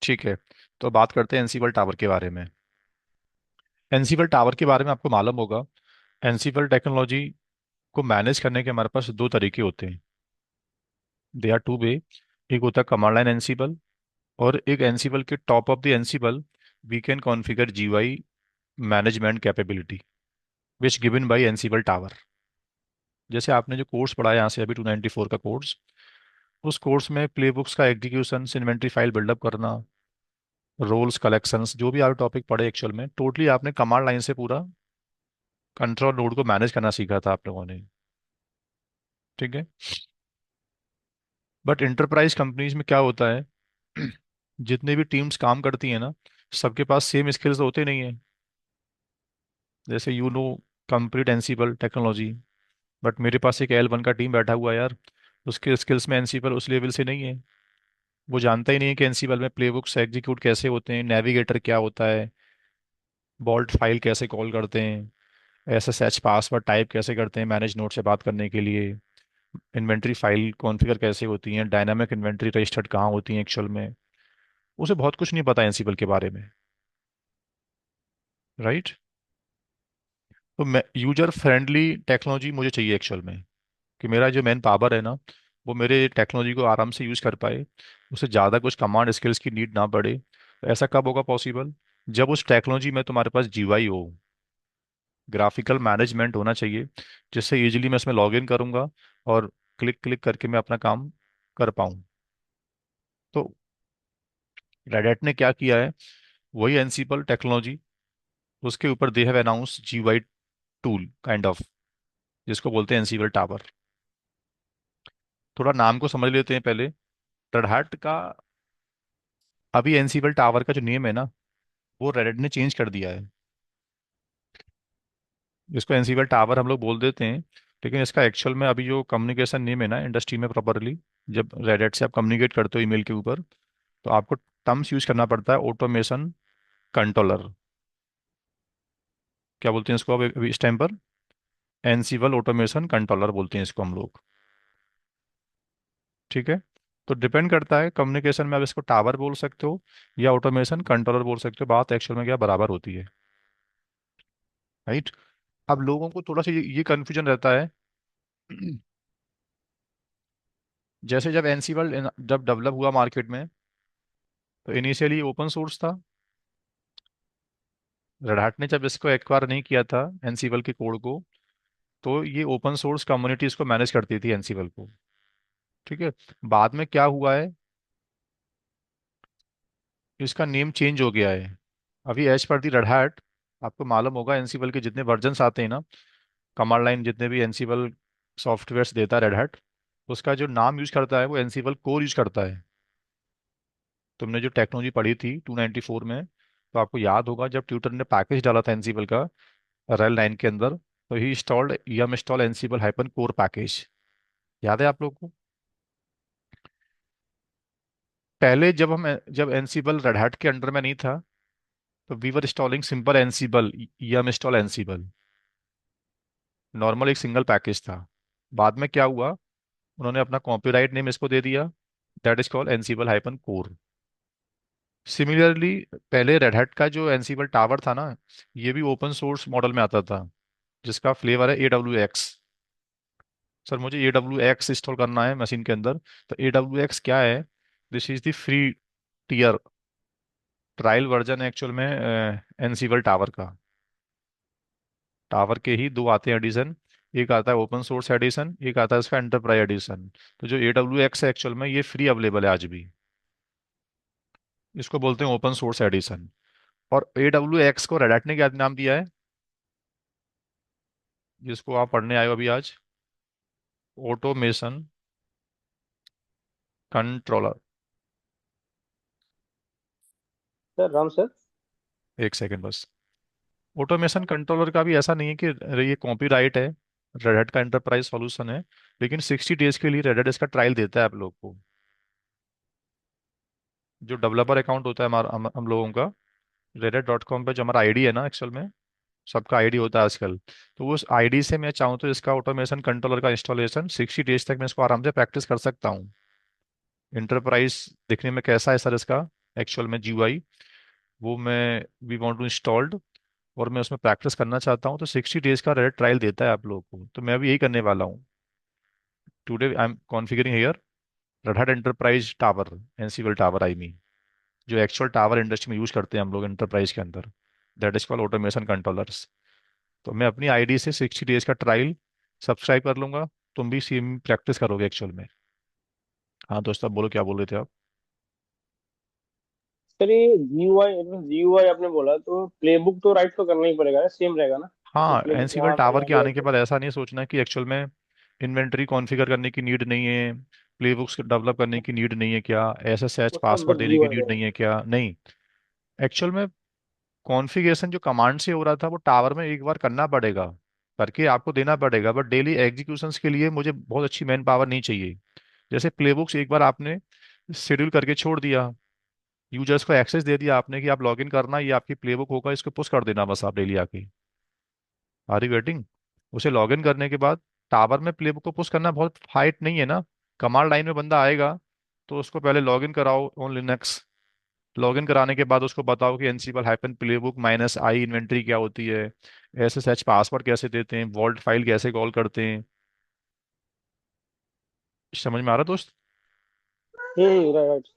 ठीक है। तो बात करते हैं एनसीबल टावर के बारे में। एनसीबल टावर के बारे में आपको मालूम होगा, एनसीबल टेक्नोलॉजी को मैनेज करने के हमारे पास दो तरीके होते हैं। They are two way. एक होता है कमांड लाइन एनसीबल, और एक एनसीबल के top of the Ansible we can configure GUI management capability which given by Ansible Tower. जैसे आपने जो कोर्स पढ़ा है यहाँ से अभी 294 का कोर्स, उस कोर्स में प्लेबुक्स का एग्जीक्यूशन, इन्वेंट्री फाइल बिल्डअप करना, रोल्स कलेक्शंस, जो भी आप टॉपिक पढ़े एक्चुअल में टोटली आपने कमांड लाइन से पूरा कंट्रोल नोड को मैनेज करना सीखा था आप लोगों ने। ठीक है। बट इंटरप्राइज कंपनीज में क्या होता है, जितने भी टीम्स काम करती हैं ना, सबके पास सेम स्किल्स होते नहीं है। जैसे you know complete Ansible technology, but मेरे पास एक L1 का टीम बैठा हुआ है यार, उसके स्किल्स में एनसीबल उस लेवल से नहीं है। वो जानता ही नहीं है कि एनसीबल में प्लेबुक्स एग्जीक्यूट कैसे होते हैं, नेविगेटर क्या होता है, बॉल्ट फाइल कैसे कॉल करते हैं, SSH पासवर्ड टाइप कैसे करते हैं मैनेज नोड से बात करने के लिए, इन्वेंट्री फाइल कॉन्फ़िगर कैसे होती हैं, डायनामिक इन्वेंट्री रजिस्टर्ड कहाँ होती हैं एक्चुअल में। उसे बहुत कुछ नहीं पता एनसीबल के बारे में। राइट। तो मैं यूजर फ्रेंडली टेक्नोलॉजी मुझे चाहिए एक्चुअल में, कि मेरा जो मैन पावर है ना, वो मेरे टेक्नोलॉजी को आराम से यूज कर पाए, उसे ज़्यादा कुछ कमांड स्किल्स की नीड ना पड़े। तो ऐसा कब होगा पॉसिबल, जब उस टेक्नोलॉजी में तुम्हारे पास जीयूआई हो, ग्राफिकल मैनेजमेंट होना चाहिए, जिससे इजीली मैं इसमें लॉग इन करूंगा और क्लिक क्लिक करके मैं अपना काम कर पाऊँ। तो रेडेट ने क्या किया है, वही एनसीबल टेक्नोलॉजी, उसके ऊपर they have announce GUI tool kind of, जिसको बोलते हैं एनसीबल टावर। थोड़ा नाम को समझ लेते हैं पहले। रेड हैट का अभी एनसीबल टावर का जो नेम है ना, वो रेड ने चेंज कर दिया है। इसको एनसीबल टावर हम लोग बोल देते हैं, लेकिन इसका एक्चुअल में अभी जो कम्युनिकेशन नेम है ना इंडस्ट्री में प्रॉपरली, जब रेड से आप कम्युनिकेट करते हो ईमेल के ऊपर, तो आपको टर्म्स यूज करना पड़ता है, ऑटोमेशन कंट्रोलर। क्या बोलते हैं इसको अब अभी इस टाइम पर, एनसीबल ऑटोमेशन कंट्रोलर बोलते हैं इसको हम लोग। ठीक है। तो डिपेंड करता है कम्युनिकेशन में, आप इसको टावर बोल सकते हो या ऑटोमेशन कंट्रोलर बोल सकते हो, बात एक्चुअल में क्या बराबर होती है। राइट। अब लोगों को थोड़ा सा ये कन्फ्यूजन रहता है। जैसे जब एनसीबल जब डेवलप हुआ मार्केट में, तो इनिशियली ओपन सोर्स था। रेड हैट ने जब इसको एक्वायर नहीं किया था एनसीबल के कोड को, तो ये ओपन सोर्स कम्युनिटी इसको मैनेज करती थी एनसीबल को। ठीक है। बाद में क्या हुआ है, इसका नेम चेंज हो गया है। अभी एज पर दी रेड हैट, आपको मालूम होगा एनसीबल के जितने वर्जन्स आते हैं ना, कमांड लाइन जितने भी एनसीबल सॉफ्टवेयर्स देता है रेड हैट, उसका जो नाम यूज करता है वो एनसीबल कोर यूज करता है। तुमने जो टेक्नोलॉजी पढ़ी थी 294 में, तो आपको याद होगा जब ट्यूटर ने पैकेज डाला था एनसीबल का रेल 9 के अंदर, तो ही installed yum install Ansible hyphen core package. याद है आप लोग को? पहले जब एनसीबल रेड हैट के अंडर में नहीं था, तो we were installing simple Ansible, yum install Ansible, normal एक सिंगल पैकेज था। बाद में क्या हुआ, उन्होंने अपना कॉपीराइट नेम इसको दे दिया, that is called Ansible hyphen core. Similarly पहले रेड हैट का जो एनसीबल टावर था ना, ये भी ओपन सोर्स मॉडल में आता था, जिसका फ्लेवर है AWX। सर मुझे AWX इंस्टॉल करना है मशीन के अंदर। तो AWX क्या है, this is the free tier trial version actual में एनसीबल टावर का। टावर के ही दो आते हैं एडिशन, एक आता है ओपन सोर्स एडिशन, एक आता है इसका एंटरप्राइज एडिशन। तो जो AWX है एक्चुअल में ये फ्री अवेलेबल है आज भी, इसको बोलते हैं ओपन सोर्स एडिशन। और AWX को रेड हैट ने क्या नाम दिया है, जिसको आप पढ़ने आए हो अभी आज, automation controller. Sir Ram sir. एक सेकंड बस। ऑटोमेशन कंट्रोलर का भी ऐसा नहीं है कि अरे ये कॉपीराइट है, रेड हैट का एंटरप्राइज सॉल्यूशन है, लेकिन 60 डेज के लिए रेड हैट इसका ट्रायल देता है आप लोग को। जो डेवलपर अकाउंट होता है हमारा, हम लोगों का reddit.com पे जो हमारा आईडी है ना एक्चुअल में, सबका आईडी होता है आजकल, तो उस आईडी से मैं चाहूँ तो इसका ऑटोमेशन कंट्रोलर का इंस्टॉलेशन 60 डेज तक मैं इसको आराम से प्रैक्टिस कर सकता हूँ। इंटरप्राइज दिखने में कैसा है सर इसका, एक्चुअल में जीयूआई, वो मैं वी वांट टू इंस्टॉल्ड, और मैं उसमें प्रैक्टिस करना चाहता हूँ। तो 60 डेज का रेड ट्रायल देता है आप लोगों को, तो मैं भी यही करने वाला हूँ। Today I am configuring here red hat enterprise tower, Ansible tower I mean, जो एक्चुअल टावर इंडस्ट्री में यूज करते हैं हम लोग एंटरप्राइज के अंदर, that is called automation controllers. तो मैं अपनी आईडी से 60 डेज का ट्रायल सब्सक्राइब कर लूंगा। तुम भी सेम प्रैक्टिस करोगे एक्चुअल में। हाँ दोस्त, आप बोलो, क्या बोल रहे थे आप? सर ये जीयूआई आपने बोला तो प्लेबुक तो राइट तो करना ही पड़ेगा, सेम रहेगा ना? जैसे हाँ, प्लेबुक एनसीबल वहां पे टावर के जाके आने के बाद ऐसा नहीं सोचना कि एक्चुअल में इन्वेंटरी कॉन्फ़िगर करने की नीड नहीं है, प्लेबुक्स डेवलप करने की नीड नहीं है क्या, एसएसएच वो सब पासवर्ड बस देने की जीयूआई नीड नहीं रहेगा। है क्या? नहीं। एक्चुअल में कॉन्फ़िगरेशन जो कमांड से हो रहा था वो टावर में एक बार करना पड़ेगा, करके आपको देना पड़ेगा, बट डेली एग्जीक्यूशंस के लिए मुझे बहुत अच्छी मैन पावर नहीं चाहिए। जैसे प्लेबुक्स एक बार आपने शेड्यूल करके छोड़ दिया, यूजर्स को एक्सेस दे दिया आपने कि आप लॉगिन करना, ये आपकी प्लेबुक होगा, इसको पुश कर देना बस आप डेली आके। Are you waiting? उसे लॉगिन करने के बाद टावर में प्लेबुक को पुश करना बहुत फाइट नहीं है ना। कमांड लाइन में बंदा आएगा तो उसको पहले लॉगिन कराओ ऑन लिनक्स। लॉगिन कराने के बाद उसको बताओ कि एनसीबल हाइफन प्लेबुक माइनस आई इन्वेंट्री क्या होती है, एसएसएच पासवर्ड कैसे देते हैं, वॉल्ट फाइल कैसे कॉल करते हैं। समझ में आ रहा दोस्त? राइट।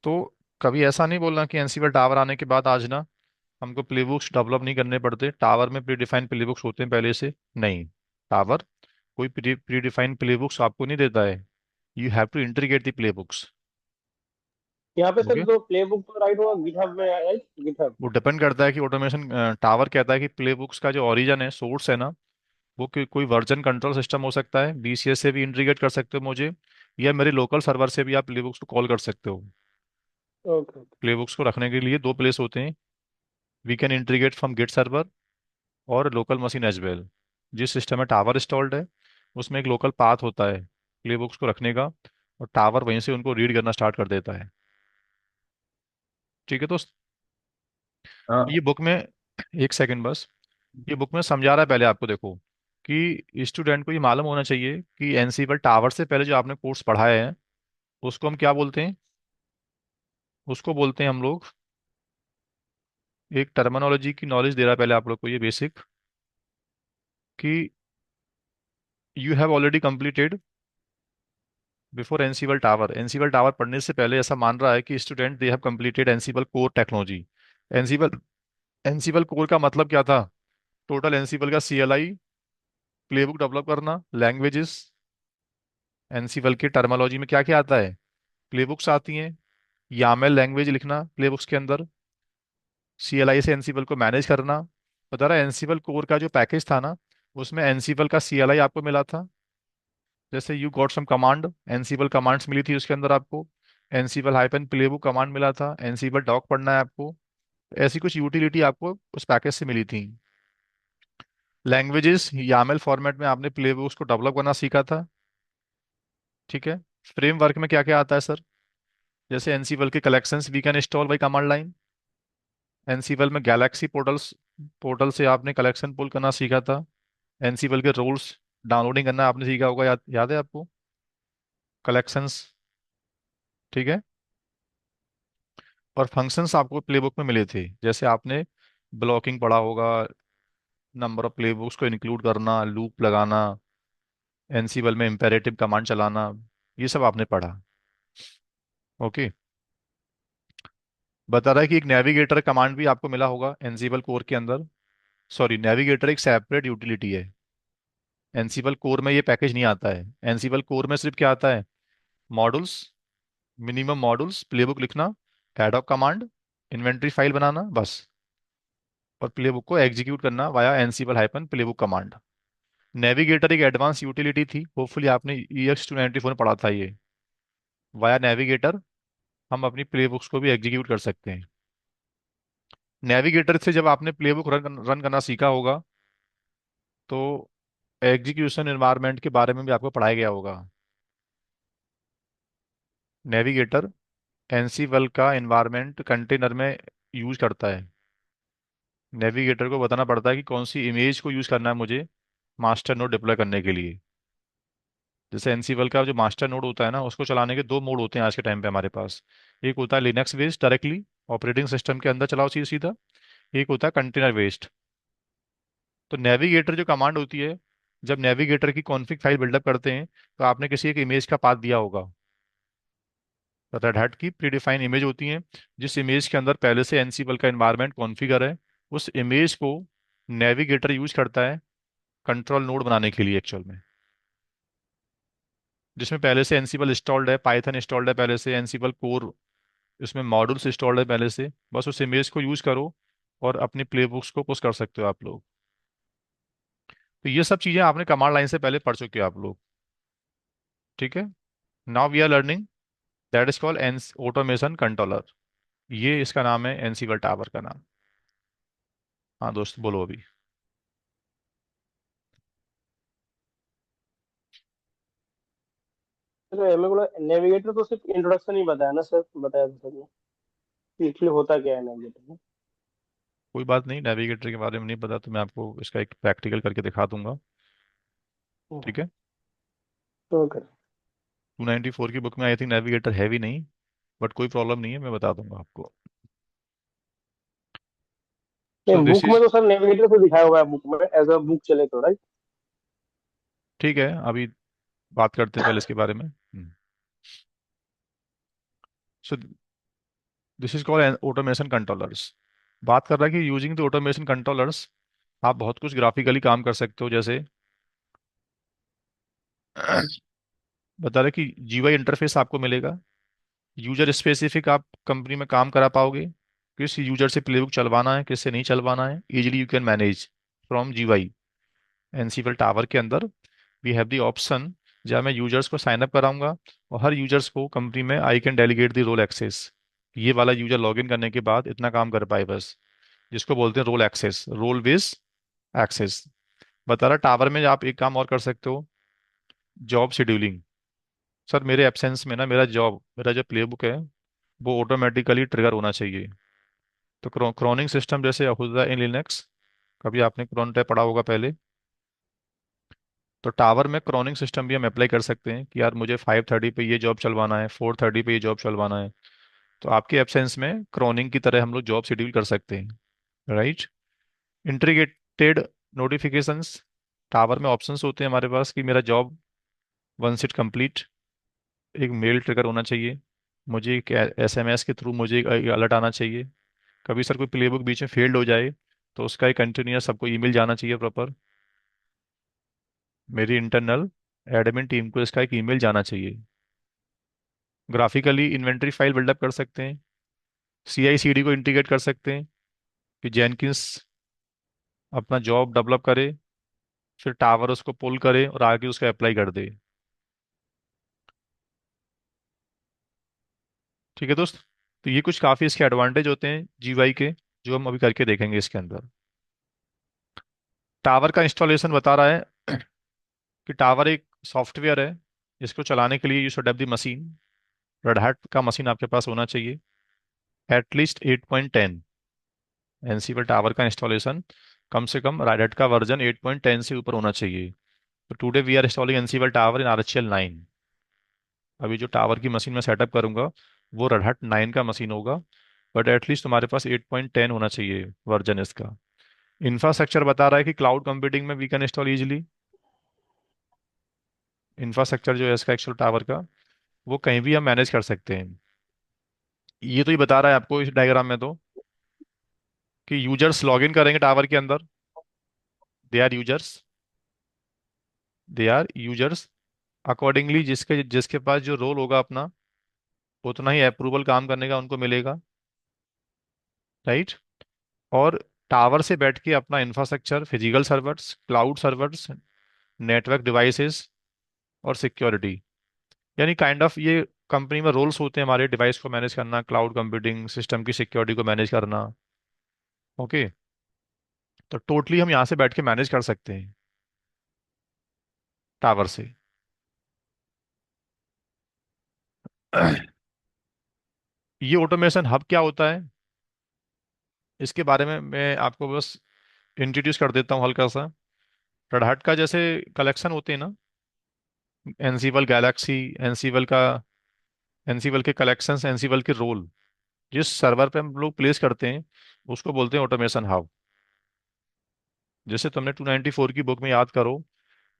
तो कभी ऐसा नहीं बोलना कि एनसीबल टावर आने के बाद आज ना हमको प्लेबुक्स डेवलप नहीं करने पड़ते, टावर में प्री डिफाइंड प्लेबुक्स होते हैं पहले से। नहीं, टावर कोई प्री डिफाइंड प्लेबुक्स आपको नहीं देता है। You have to integrate the playbooks. यहाँ पे सर ओके। तो प्लेबुक तो राइट होगा गिटहब में, राइट? गिटहब। वो डिपेंड करता है कि ऑटोमेशन टावर कहता है कि प्लेबुक्स का जो ओरिजिन है, सोर्स है ना, वो कोई वर्जन कंट्रोल सिस्टम हो सकता है, बीसीएस से भी इंटीग्रेट कर सकते हो मुझे, या मेरे लोकल सर्वर से भी आप प्लेबुक्स को कॉल कर सकते हो। Okay okay. प्लेबुक्स को रखने के लिए दो प्लेस होते हैं, we can integrate from git server और लोकल मशीन एज वेल। जिस सिस्टम में टावर इंस्टॉल्ड है उसमें एक लोकल पाथ होता है प्ले बुक्स को रखने का, और टावर वहीं से उनको रीड करना स्टार्ट कर देता है। ठीक है दोस्त? ये हाँ। बुक में, एक सेकंड बस, ये बुक में समझा रहा है पहले आपको, देखो कि स्टूडेंट को ये मालूम होना चाहिए कि एनसीबल टावर से पहले जो आपने कोर्स पढ़ाया है उसको हम क्या बोलते हैं। उसको बोलते हैं हम लोग, एक टर्मिनोलॉजी की नॉलेज दे रहा है पहले आप लोग को, ये बेसिक, कि you have already completed before Ansible tower. Ansible tower पढ़ने से पहले ऐसा मान रहा है कि student they have completed Ansible core technology. Ansible Ansible core का मतलब क्या था? टोटल एनसीबल का सीएलआई, प्लेबुक डेवलप करना, लैंग्वेजेस, एनसीबल की टर्मोलॉजी में क्या क्या आता है, प्लेबुक्स आती हैं, यामेल लैंग्वेज लिखना प्लेबुक्स के अंदर, सीएलआई से एनसीबल को मैनेज करना। बता रहा एनसीबल कोर का जो पैकेज था ना, उसमें एनसीबल का सीएलआई आपको मिला था। जैसे you got some command, Ansible commands मिली थी उसके अंदर आपको, एनसीबल हाइपन प्लेबुक कमांड मिला था, एनसीबल डॉक पढ़ना है आपको, ऐसी कुछ यूटिलिटी आपको उस पैकेज से मिली थी। लैंग्वेजेस यामेल फॉर्मेट में आपने प्लेबुक्स को डेवलप करना सीखा था। ठीक है। फ्रेमवर्क में क्या क्या आता है सर? जैसे एनसीबल के collections we can install by command line. Ansible में गैलेक्सी पोर्टल्स, पोर्टल से आपने कलेक्शन पुल करना सीखा था। एनसीबल के रोल्स डाउनलोडिंग करना आपने सीखा होगा, याद है आपको? कलेक्शंस। ठीक है। और फंक्शंस आपको प्लेबुक में मिले थे, जैसे आपने ब्लॉकिंग पढ़ा होगा, नंबर ऑफ प्लेबुक्स को इंक्लूड करना, लूप लगाना, एनसीबल में इम्पेरेटिव कमांड चलाना, ये सब आपने पढ़ा। ओके। बता रहा है कि एक नेविगेटर कमांड भी आपको मिला होगा एनसीबल कोर के अंदर। सॉरी, नेविगेटर एक सेपरेट यूटिलिटी है, एनसीबल कोर में ये पैकेज नहीं आता है। एनसीबल कोर में सिर्फ क्या आता है, मॉड्यूल्स, मिनिमम मॉड्यूल्स, प्लेबुक लिखना, एडॉक कमांड, इन्वेंटरी फाइल बनाना बस, और प्लेबुक को एग्जीक्यूट करना via Ansible hyphen playbook command. Navigator एक एडवांस यूटिलिटी थी, होपफुली आपने EX294 में पढ़ा था ये। वाया नेविगेटर हम अपनी प्लेबुक्स को भी एग्जीक्यूट कर सकते हैं। नेविगेटर से जब आपने प्लेबुक रन करना सीखा होगा तो एग्जीक्यूशन एनवायरनमेंट के बारे में भी आपको पढ़ाया गया होगा। नेविगेटर एनसीबल का एनवायरनमेंट कंटेनर में यूज करता है। नेविगेटर को बताना पड़ता है कि कौन सी इमेज को यूज करना है मुझे मास्टर नोड डिप्लॉय करने के लिए। जैसे एनसीबल का जो मास्टर नोड होता है ना, उसको चलाने के दो मोड होते हैं आज के टाइम पे हमारे पास। एक होता है Linux based directly, operating system के अंदर चलाओ सीधा सीधा। एक होता है कंटेनर बेस्ड। तो नेविगेटर जो कमांड होती है, जब नेविगेटर की कॉन्फ़िग फाइल बिल्डअप करते हैं, तो आपने किसी एक इमेज का पाथ दिया होगा। रेड हैट की प्रीडिफाइन इमेज होती है, जिस इमेज के अंदर पहले से एनसीबल का एनवायरनमेंट कॉन्फ़िगर है। उस इमेज को नेविगेटर यूज करता है कंट्रोल नोड बनाने के लिए एक्चुअल में, जिसमें पहले से एनसीबल इंस्टॉल्ड है, पाइथन इंस्टॉल्ड है पहले से, एनसीबल कोर इसमें मॉड्यूल्स इंस्टॉल्ड है पहले से। बस उस इमेज को यूज करो और अपनी प्ले बुक्स को पुश कर सकते हो आप लोग। तो ये सब चीजें आपने कमांड लाइन से पहले पढ़ चुके हो आप लोग। ठीक है। Now we are learning that is called an automation controller. ये इसका नाम है, एनसीबल टावर का नाम। हाँ दोस्त बोलो अभी। तो मेरे को नेविगेटर तो सिर्फ इंट्रोडक्शन ही बताया ना सर, बताया था सर ने एक्चुअली होता क्या है नेविगेटर। कोई बात नहीं, नेविगेटर के बारे में नहीं पता तो मैं आपको इसका एक प्रैक्टिकल करके दिखा दूंगा। ठीक है। तो कर 294 की बुक में आई थिंक नेविगेटर है भी नहीं, बट कोई प्रॉब्लम नहीं है, मैं बता दूंगा आपको। नहीं, सो दिस बुक में इज, तो सर नेविगेटर को दिखाया हुआ है, बुक में एज अ बुक चले तो राइट। ठीक है, अभी बात करते हैं पहले इसके बारे में। सो this is called automation controllers. बात कर रहा है कि यूजिंग द ऑटोमेशन कंट्रोलर्स आप बहुत कुछ ग्राफिकली काम कर सकते हो। जैसे बता रहे कि जीयूआई इंटरफेस आपको मिलेगा, यूजर स्पेसिफिक आप कंपनी में काम करा पाओगे। किस यूजर से प्लेबुक चलवाना है, किससे नहीं चलवाना है, easily you can manage from GUI. Ansible Tower के अंदर वी हैव द ऑप्शन, जहाँ मैं यूजर्स को साइन अप कराऊंगा और हर यूजर्स को कंपनी में I can delegate the role access. ये वाला यूजर लॉगिन करने के बाद इतना काम कर पाए बस, जिसको बोलते हैं role access, role base access. बता रहा टावर में आप एक काम और कर सकते हो, जॉब शेड्यूलिंग। सर मेरे एब्सेंस में ना मेरा जो प्लेबुक है वो ऑटोमेटिकली ट्रिगर होना चाहिए। तो क्रॉनिंग सिस्टम जैसे होता है इन लिनक्स, कभी आपने क्रॉन टाइप पढ़ा होगा पहले। तो टावर में क्रॉनिंग सिस्टम भी हम अप्लाई कर सकते हैं कि यार मुझे 5:30 पे ये जॉब चलवाना है, 4:30 पे ये जॉब चलवाना है। तो आपके एब्सेंस में क्रॉनिंग की तरह हम लोग जॉब शेड्यूल कर सकते हैं। राइट। इंटीग्रेटेड नोटिफिकेशंस, टावर में ऑप्शंस होते हैं हमारे पास कि मेरा जॉब वंस इट कंप्लीट, एक मेल ट्रिगर होना चाहिए, मुझे एक एसएमएस के थ्रू मुझे एक अलर्ट आना चाहिए। कभी सर कोई प्लेबुक बीच में फेल्ड हो जाए तो उसका एक कंटिन्यूस सबको ईमेल जाना चाहिए प्रॉपर। मेरी इंटरनल एडमिन टीम को इसका एक ईमेल जाना चाहिए। ग्राफिकली इन्वेंटरी फाइल बिल्डअप कर सकते हैं, सीआई सीडी को इंटीग्रेट कर सकते हैं कि जेनकिंस अपना जॉब डेवलप करे, फिर टावर उसको पुल करे और आगे उसका अप्लाई कर दे। ठीक है दोस्त। तो ये कुछ काफ़ी इसके एडवांटेज होते हैं जीवाई के, जो हम अभी करके देखेंगे इसके अंदर। टावर का इंस्टॉलेशन बता रहा है कि टावर एक सॉफ्टवेयर है, जिसको चलाने के लिए you should have the machine. Red Hat का मशीन आपके पास होना चाहिए, एटलीस्ट 8.10। एनसीबल टावर का इंस्टॉलेशन कम से कम रेड हैट का वर्जन 8.10 से ऊपर होना चाहिए। तो today we are installing Ansible Tower in RHL 9। अभी जो टावर की मशीन में सेटअप करूंगा वो रेड हैट 9 का मशीन होगा, बट एटलीस्ट तुम्हारे पास 8.10 होना चाहिए वर्जन इसका। इंफ्रास्ट्रक्चर बता रहा है कि क्लाउड कंप्यूटिंग में we can install easily. Infrastructure जो है इसका एक्चुअल टावर का, वो कहीं भी हम मैनेज कर सकते हैं। ये तो ही बता रहा है आपको इस डायग्राम में तो कि यूजर्स लॉगिन करेंगे टावर के अंदर, they are users, they are users accordingly जिसके जिसके पास जो रोल होगा अपना, उतना ही अप्रूवल काम करने का उनको मिलेगा। राइट। और टावर से बैठ के अपना infrastructure, physical servers, cloud servers, network devices और सिक्योरिटी, यानी काइंड ऑफ ये कंपनी में रोल्स होते हैं हमारे, डिवाइस को मैनेज करना, क्लाउड कंप्यूटिंग सिस्टम की सिक्योरिटी को मैनेज करना। ओके। तो टोटली हम यहाँ से बैठ के मैनेज कर सकते हैं टावर से। ये ऑटोमेशन हब क्या होता है, इसके बारे में मैं आपको बस इंट्रोड्यूस कर देता हूँ हल्का सा। रेड हैट का जैसे कलेक्शन होते हैं ना, एनसीबल गैलेक्सी, एनसीबल का, एनसीबल के कलेक्शंस, एनसीबल के रोल, जिस सर्वर पे हम लोग प्लेस करते हैं उसको बोलते हैं ऑटोमेशन हब। जैसे तुमने 294 की बुक में याद करो,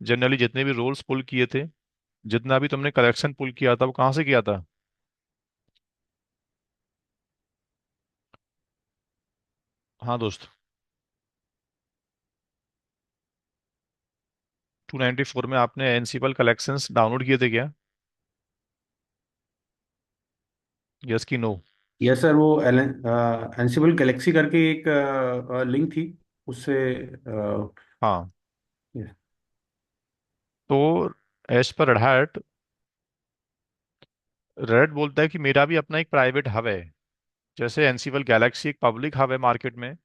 जनरली जितने भी रोल्स पुल किए थे, जितना भी तुमने कलेक्शन पुल किया था वो कहाँ से किया था? हाँ दोस्त, 294 में आपने एनसीबल कलेक्शंस डाउनलोड किए थे क्या? यस कि नो? यस सर, वो एनसिबल गैलेक्सी करके एक लिंक थी, उससे हाँ। तो एज पर रेड, रेड बोलता है कि मेरा भी अपना एक प्राइवेट हब है। जैसे एनसीबल गैलेक्सी एक पब्लिक हब है मार्केट में,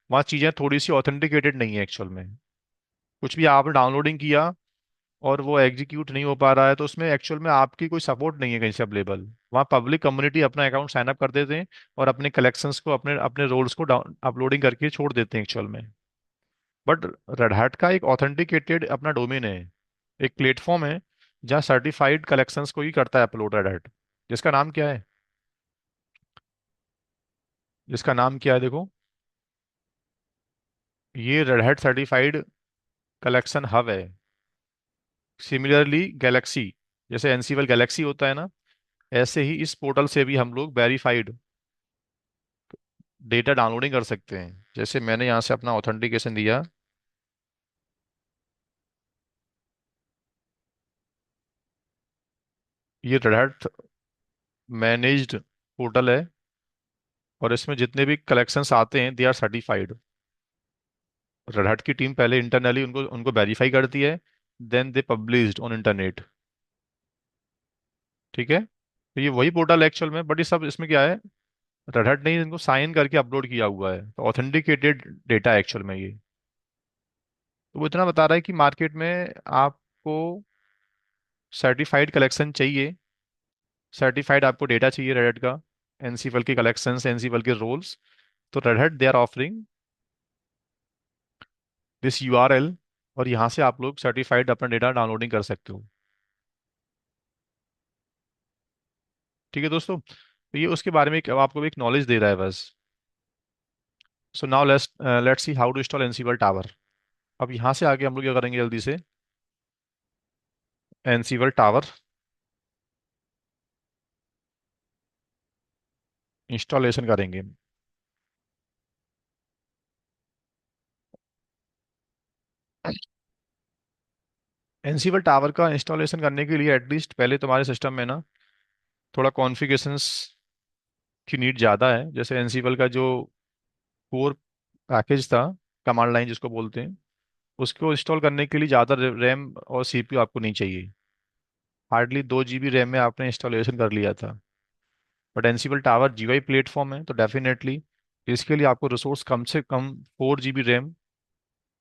वहाँ चीज़ें थोड़ी सी ऑथेंटिकेटेड नहीं है एक्चुअल में। कुछ भी आपने डाउनलोडिंग किया और वो एग्जीक्यूट नहीं हो पा रहा है, तो उसमें एक्चुअल में आपकी कोई सपोर्ट नहीं है कहीं से अवेलेबल। वहाँ पब्लिक कम्युनिटी अपना अकाउंट साइन अप कर देते हैं और अपने कलेक्शंस को, अपने अपने रोल्स को डाउन अपलोडिंग करके छोड़ देते हैं एक्चुअल में। बट रेड हैट का एक ऑथेंटिकेटेड अपना डोमेन है, एक प्लेटफॉर्म है जहाँ सर्टिफाइड कलेक्शंस को ही करता है अपलोड रेड हैट। जिसका नाम क्या है? जिसका नाम क्या है देखो, ये red hat certified collection hub है। सिमिलरली गैलेक्सी, जैसे एनसीबल गैलेक्सी होता है ना, ऐसे ही इस पोर्टल से भी हम लोग वेरीफाइड डेटा डाउनलोडिंग कर सकते हैं। जैसे मैंने यहाँ से अपना ऑथेंटिकेशन दिया, ये रेड हैट मैनेज्ड पोर्टल है और इसमें जितने भी कलेक्शंस आते हैं they are certified. Red Hat की टीम पहले इंटरनली उनको उनको वेरीफाई करती है, then they published on internet. ठीक है, तो ये वही पोर्टल एक्चुअल में, बट ये सब इसमें क्या है, रेड हैट ने इनको साइन करके अपलोड किया हुआ है, तो ऑथेंटिकेटेड डेटा एक्चुअल में ये। तो वो इतना बता रहा है कि मार्केट में आपको सर्टिफाइड कलेक्शन चाहिए, सर्टिफाइड आपको डेटा चाहिए रेड का, एनसीफल के कलेक्शंस, एनसीफल के रोल्स, तो Red Hat they are offering this URL, और यहाँ से आप लोग सर्टिफाइड अपना डेटा डाउनलोडिंग कर सकते हो। ठीक है दोस्तों, तो ये उसके बारे में आपको एक नॉलेज दे रहा है बस। So now let's see how to install Ansible Tower. अब यहाँ से आगे हम लोग क्या करेंगे जल्दी से, एनसीबल टावर इंस्टॉलेशन करेंगे। एनसीबल टावर का इंस्टॉलेशन करने के लिए एटलीस्ट पहले तुम्हारे सिस्टम में ना थोड़ा कॉन्फ़िगरेशंस की नीड ज़्यादा है। जैसे एनसीबल का जो कोर पैकेज था, कमांड लाइन जिसको बोलते हैं, उसको इंस्टॉल करने के लिए ज़्यादा रैम और सीपीयू आपको नहीं चाहिए। हार्डली 2 GB रैम में आपने इंस्टॉलेशन कर लिया था। But Ansible tower GUI platform है, तो डेफिनेटली इसके लिए आपको रिसोर्स कम से कम 4 GB RAM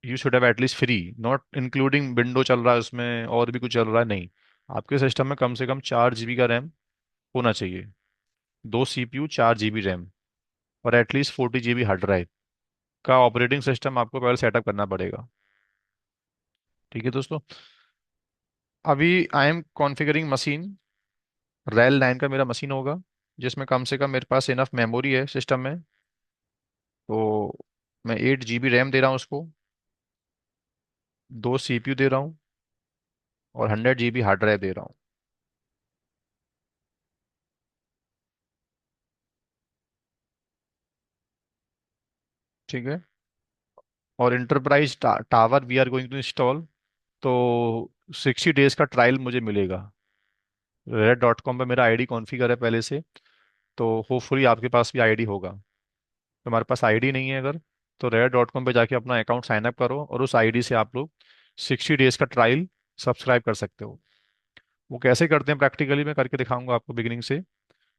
you should have at least free, not including window चल रहा है उसमें और भी कुछ चल रहा है, नहीं। आपके सिस्टम में कम से कम 4 GB का रैम होना चाहिए, 2 CPU, 4 GB रैम, और एटलीस्ट 40 GB हार्ड ड्राइव का ऑपरेटिंग सिस्टम आपको पहले सेटअप करना पड़ेगा। ठीक है दोस्तों, अभी आई एम कॉन्फ़िगरिंग मशीन, रैल 9 का मेरा मशीन होगा, जिसमें कम से कम मेरे पास इनफ मेमोरी है सिस्टम में। तो मैं 8 GB रैम दे रहा हूँ उसको, 2 CPU दे रहा हूँ, और 100 GB हार्ड ड्राइव दे रहा हूँ। ठीक है, और enterprise Tower we are going to install, तो 60 डेज का ट्रायल मुझे मिलेगा। रेड.com पे मेरा आईडी कॉन्फ़िगर है पहले से, तो होपफुली आपके पास भी आईडी होगा। तुम्हारे पास आईडी नहीं है अगर, तो रेड.com पे जाके अपना अकाउंट साइन अप करो और उस आईडी से आप लोग 60 डेज का ट्रायल सब्सक्राइब कर सकते हो। वो कैसे करते हैं प्रैक्टिकली मैं करके दिखाऊंगा आपको बिगिनिंग से।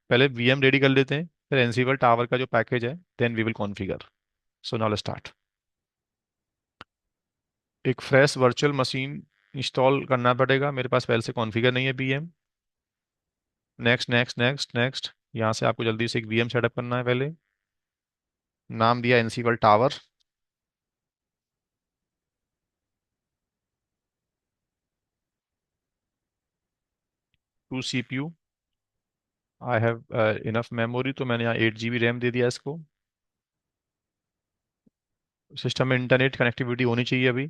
पहले वीएम रेडी कर लेते हैं, फिर एनसीबल टावर का जो पैकेज है, then we will configure. So now let's start. एक फ्रेश वर्चुअल मशीन इंस्टॉल करना पड़ेगा, मेरे पास पहले से कॉन्फ़िगर नहीं है VM. Next next next next, यहाँ से आपको जल्दी से एक वीएम सेटअप करना है पहले। नाम दिया Ansible Tower. Two CPU, I have enough memory, तो मैंने यहाँ 8 GB रैम दे दिया इसको। सिस्टम में इंटरनेट कनेक्टिविटी होनी चाहिए अभी,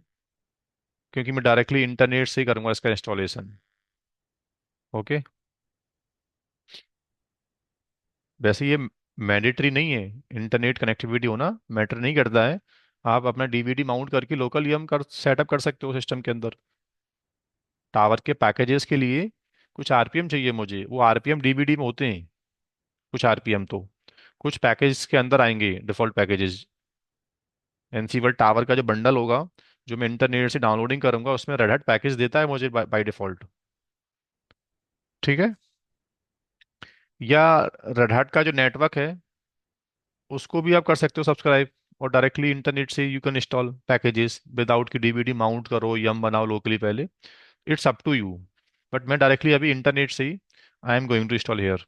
क्योंकि मैं डायरेक्टली इंटरनेट से ही करूँगा इसका इंस्टॉलेशन। ओके। वैसे ये मैंडेटरी नहीं है, इंटरनेट कनेक्टिविटी होना मैटर नहीं करता है। आप अपना DVD माउंट करके लोकल हम कर सेटअप कर सकते हो सिस्टम के अंदर। टावर के पैकेजेस के लिए कुछ RPM चाहिए मुझे, वो RPM DVD में होते हैं। कुछ RPM तो कुछ पैकेज के अंदर आएंगे, डिफॉल्ट पैकेजेस। एनसीबल टावर का जो बंडल होगा, जो मैं इंटरनेट से डाउनलोडिंग करूंगा, उसमें रेड हैट पैकेज देता है मुझे बाय डिफॉल्ट। ठीक है। या रेड हैट का जो नेटवर्क है, उसको भी आप कर सकते हो सब्सक्राइब, और डायरेक्टली इंटरनेट से you can install packages without की DVD माउंट करो, यम बनाओ लोकली पहले। It's up to you. But मैं डायरेक्टली अभी इंटरनेट से ही I am going to install here.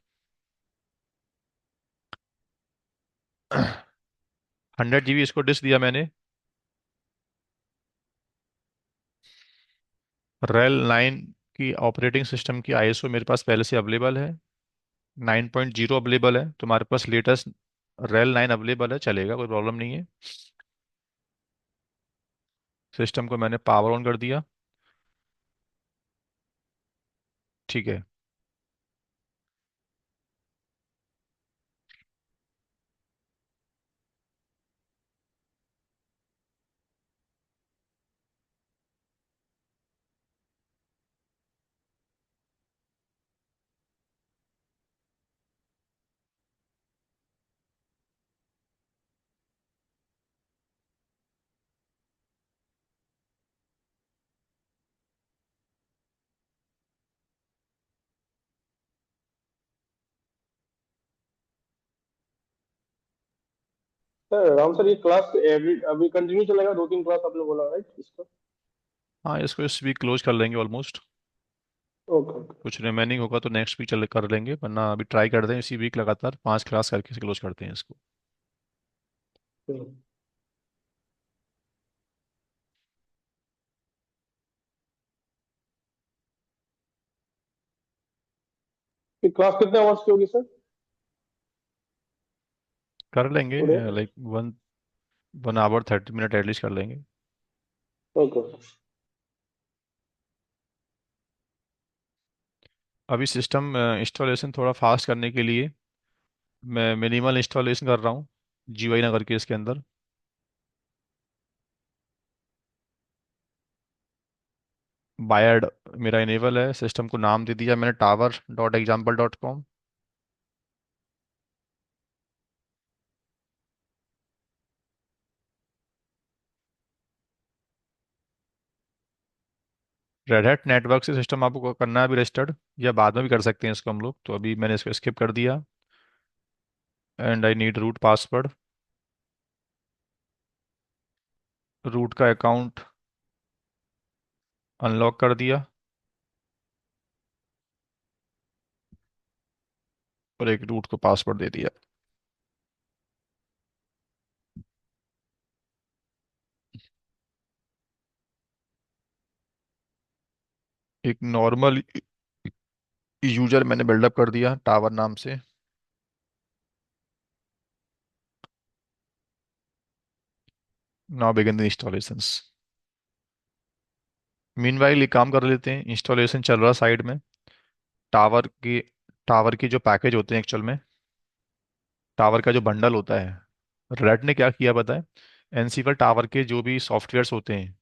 100 GB इसको डिस्क दिया मैंने। रेल 9 की ऑपरेटिंग सिस्टम की ISO मेरे पास पहले से अवेलेबल है। 9.0 अवेलेबल है, तुम्हारे पास लेटेस्ट रेल 9 अवेलेबल है, चलेगा, कोई प्रॉब्लम नहीं है। सिस्टम को मैंने पावर ऑन कर दिया। ठीक है। सर राम सर, ये क्लास एवरी अभी कंटिन्यू चलेगा, 2-3 क्लास आपने बोला राइट इसका? हाँ, इसको इस वीक क्लोज कर लेंगे ऑलमोस्ट। Okay okay. कुछ रिमेनिंग होगा तो नेक्स्ट वीक चल कर लेंगे, वरना अभी ट्राई करते हैं इसी वीक लगातार 5 क्लास करके क्लोज करते हैं इसको। ये क्लास कितने आवर्स की होगी सर? कर लेंगे, today? Like 1 1 hour 30 minute at least कर लेंगे। ओके। अभी सिस्टम इंस्टॉलेशन थोड़ा फास्ट करने के लिए मैं मिनिमल इंस्टॉलेशन कर रहा हूँ, GUI ना करके इसके अंदर। बायर्ड मेरा इनेबल है, सिस्टम को नाम दे दिया मैंने tower.example.com। रेड हैट नेटवर्क से सिस्टम आपको करना है अभी रजिस्टर्ड, या बाद में भी कर सकते हैं इसको हम लोग, तो अभी मैंने इसको स्किप कर दिया। And I need root password. Root का अकाउंट अनलॉक कर दिया, और एक रूट को पासवर्ड दे दिया। एक नॉर्मल यूजर मैंने बिल्डअप कर दिया टावर नाम से। Now begin the installations. Meanwhile एक काम कर लेते हैं, इंस्टॉलेशन चल रहा साइड में। टावर की टावर की जो पैकेज होते हैं एक्चुअल में, टावर का जो बंडल होता है, रेड ने क्या किया पता है? एनसीफल टावर के जो भी सॉफ्टवेयर्स होते हैं,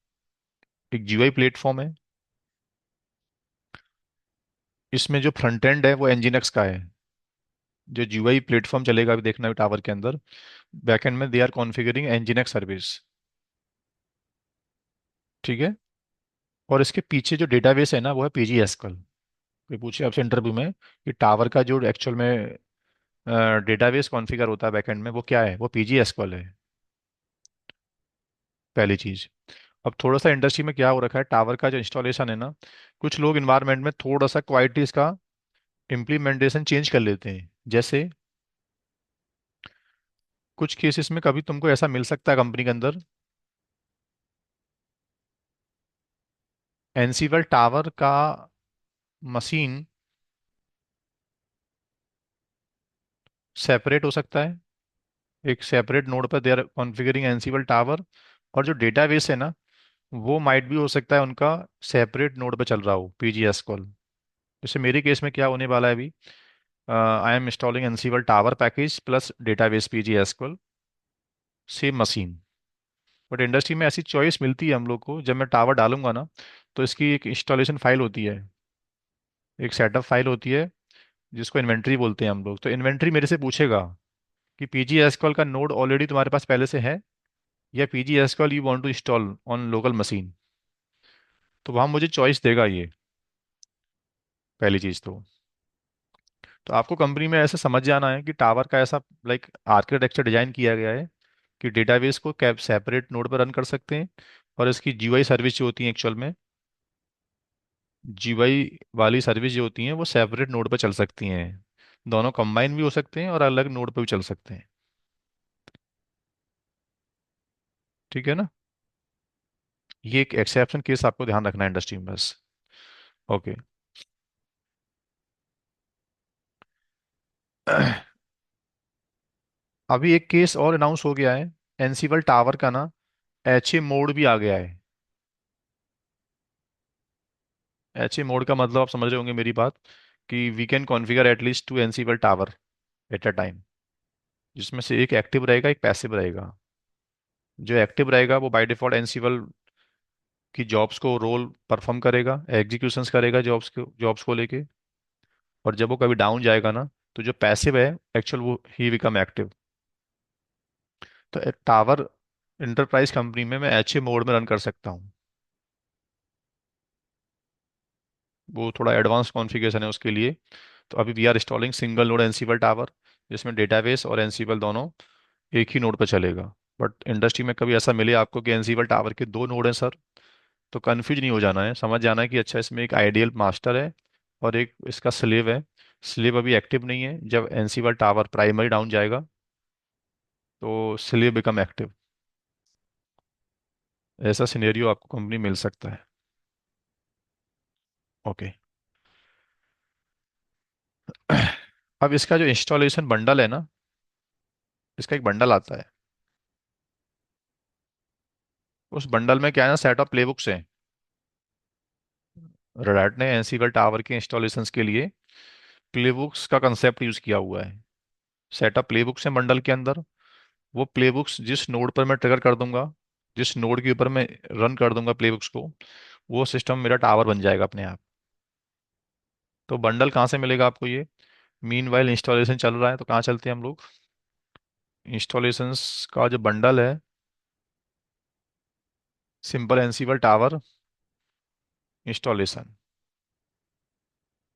एक GUI प्लेटफॉर्म है, इसमें जो फ्रंट एंड है वो Nginx का है। जो GUI प्लेटफॉर्म चलेगा अभी देखना टावर के अंदर, बैकएंड में they are configuring Nginx service. ठीक है। और इसके पीछे जो डेटाबेस है ना, वो है PGSQL। कोई पूछे आपसे इंटरव्यू में कि टावर का जो एक्चुअल में डेटाबेस कॉन्फ़िगर होता है बैकएंड में, वो क्या है? वो PGSQL है, पहली चीज। अब थोड़ा सा इंडस्ट्री में क्या हो रखा है, टावर का जो इंस्टॉलेशन है ना, कुछ लोग इन्वायरमेंट में थोड़ा सा क्वालिटी इसका इम्प्लीमेंटेशन चेंज कर लेते हैं। जैसे कुछ केसेस में कभी तुमको ऐसा मिल सकता है कंपनी के अंदर, एनसीवल टावर का मशीन सेपरेट हो सकता है, एक सेपरेट नोड पर they are configuring Ansible Tower. और जो डेटाबेस है ना, वो माइट भी हो सकता है उनका सेपरेट नोड पे चल रहा हो, पीजीएस कॉल। जैसे मेरे केस में क्या होने वाला है अभी, I am installing Ansible tower package plus database PGS call, same machine. But industry में ऐसी चॉइस मिलती है हम लोग को, जब मैं टावर डालूंगा ना, तो इसकी एक इंस्टॉलेशन फाइल होती है, एक सेटअप फाइल होती है, जिसको इन्वेंट्री बोलते हैं हम लोग। तो इन्वेंट्री मेरे से पूछेगा कि पीजी एसक्यूएल का नोड ऑलरेडी तुम्हारे पास पहले से है, या PG SQL you want to install on local machine. तो वहाँ मुझे चॉइस देगा ये, पहली चीज़ तो आपको कंपनी में ऐसे समझ जाना है कि टावर का ऐसा लाइक आर्किटेक्चर डिजाइन किया गया है कि डेटाबेस को कैब सेपरेट नोड पर रन कर सकते हैं, और इसकी जीयूआई सर्विस जो होती है एक्चुअल में, जीयूआई वाली सर्विस जो होती हैं वो सेपरेट नोड पर चल सकती हैं। दोनों कंबाइन भी हो सकते हैं और अलग नोड पर भी चल सकते हैं। ठीक है ना। ये एक एक्सेप्शन केस आपको ध्यान रखना है इंडस्ट्री में बस। ओके। अभी एक केस और अनाउंस हो गया है, एनसीबल टावर का ना एचए मोड भी आ गया है। एचए मोड का मतलब आप समझ रहे होंगे मेरी बात, कि we can configure at least two Ansible Tower at a time, जिसमें से एक एक्टिव रहेगा एक पैसिव रहेगा। जो एक्टिव रहेगा वो बाय डिफॉल्ट एनसीबल की जॉब्स को रोल परफॉर्म करेगा, एग्जीक्यूशंस करेगा जॉब्स को लेके। और जब वो कभी डाउन जाएगा ना, तो जो पैसिव है एक्चुअल वो ही बिकम एक्टिव। तो एक टावर इंटरप्राइज कंपनी में मैं एचए मोड में रन कर सकता हूँ। वो थोड़ा एडवांस कॉन्फ़िगरेशन है उसके लिए। तो अभी we are installing single node Ansible Tower, जिसमें डेटाबेस और एनसीबल दोनों एक ही नोड पर चलेगा। बट इंडस्ट्री में कभी ऐसा मिले आपको कि एनसीबल टावर के दो नोड हैं सर, तो कंफ्यूज नहीं हो जाना है, समझ जाना है कि अच्छा इसमें एक आइडियल मास्टर है और एक इसका स्लेव है। स्लेव अभी एक्टिव नहीं है, जब एनसीबल टावर प्राइमरी डाउन जाएगा तो स्लेव बिकम एक्टिव। ऐसा सिनेरियो आपको कंपनी मिल सकता है। ओके। अब इसका जो इंस्टॉलेशन बंडल है ना, इसका एक बंडल आता है। उस बंडल में क्या है ना, सेट ऑफ प्लेबुक्स हैं। रेड ने एनसीबल टावर के इंस्टॉलेशंस के लिए प्लेबुक्स का कंसेप्ट यूज किया हुआ है। सेटअप प्लेबुक्स हैं बंडल के अंदर। वो प्लेबुक्स जिस नोड पर मैं ट्रिगर कर दूंगा, जिस नोड के ऊपर मैं रन कर दूंगा प्लेबुक्स को, वो सिस्टम मेरा टावर बन जाएगा अपने आप। तो बंडल कहाँ से मिलेगा आपको ये? मीन वाइल इंस्टॉलेशन चल रहा है, तो कहाँ चलते हैं हम लोग? इंस्टॉलेशंस का जो बंडल है, simple Ansible tower installation.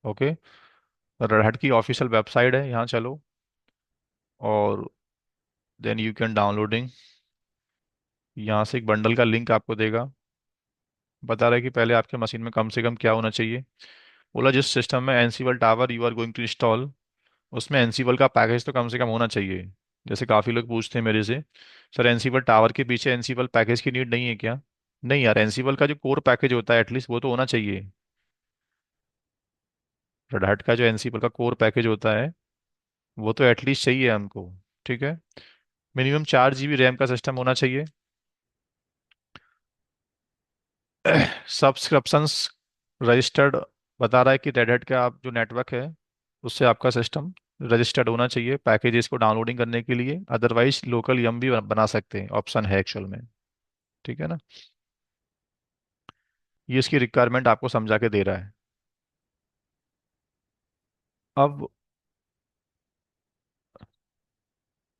Okay. Red Hat की ऑफिशियल वेबसाइट है, यहाँ चलो, और देन यू कैन डाउनलोडिंग। यहाँ से एक बंडल का लिंक आपको देगा, बता रहा है कि पहले आपके मशीन में कम से कम क्या होना चाहिए। बोला जिस सिस्टम में Ansible Tower you are going to install, उसमें एनसीबल का पैकेज तो कम से कम होना चाहिए। जैसे काफ़ी लोग पूछते हैं मेरे से, सर एनसीबल टावर के पीछे एनसीबल पैकेज की नीड नहीं है क्या? नहीं यार, एनसीबल का जो कोर पैकेज होता है एटलीस्ट वो तो होना चाहिए। रेड हैट का जो एनसीबल का कोर पैकेज होता है वो तो एटलीस्ट चाहिए हमको। ठीक है। मिनिमम 4 GB रैम का सिस्टम होना चाहिए। सब्सक्रिप्शंस रजिस्टर्ड, बता रहा है कि रेड हैट का आप जो नेटवर्क है उससे आपका सिस्टम रजिस्टर्ड होना चाहिए पैकेजेस को डाउनलोडिंग करने के लिए। अदरवाइज लोकल यम भी बना सकते हैं, ऑप्शन है एक्चुअल में। ठीक है ना। ये इसकी रिक्वायरमेंट आपको समझा के दे रहा है। अब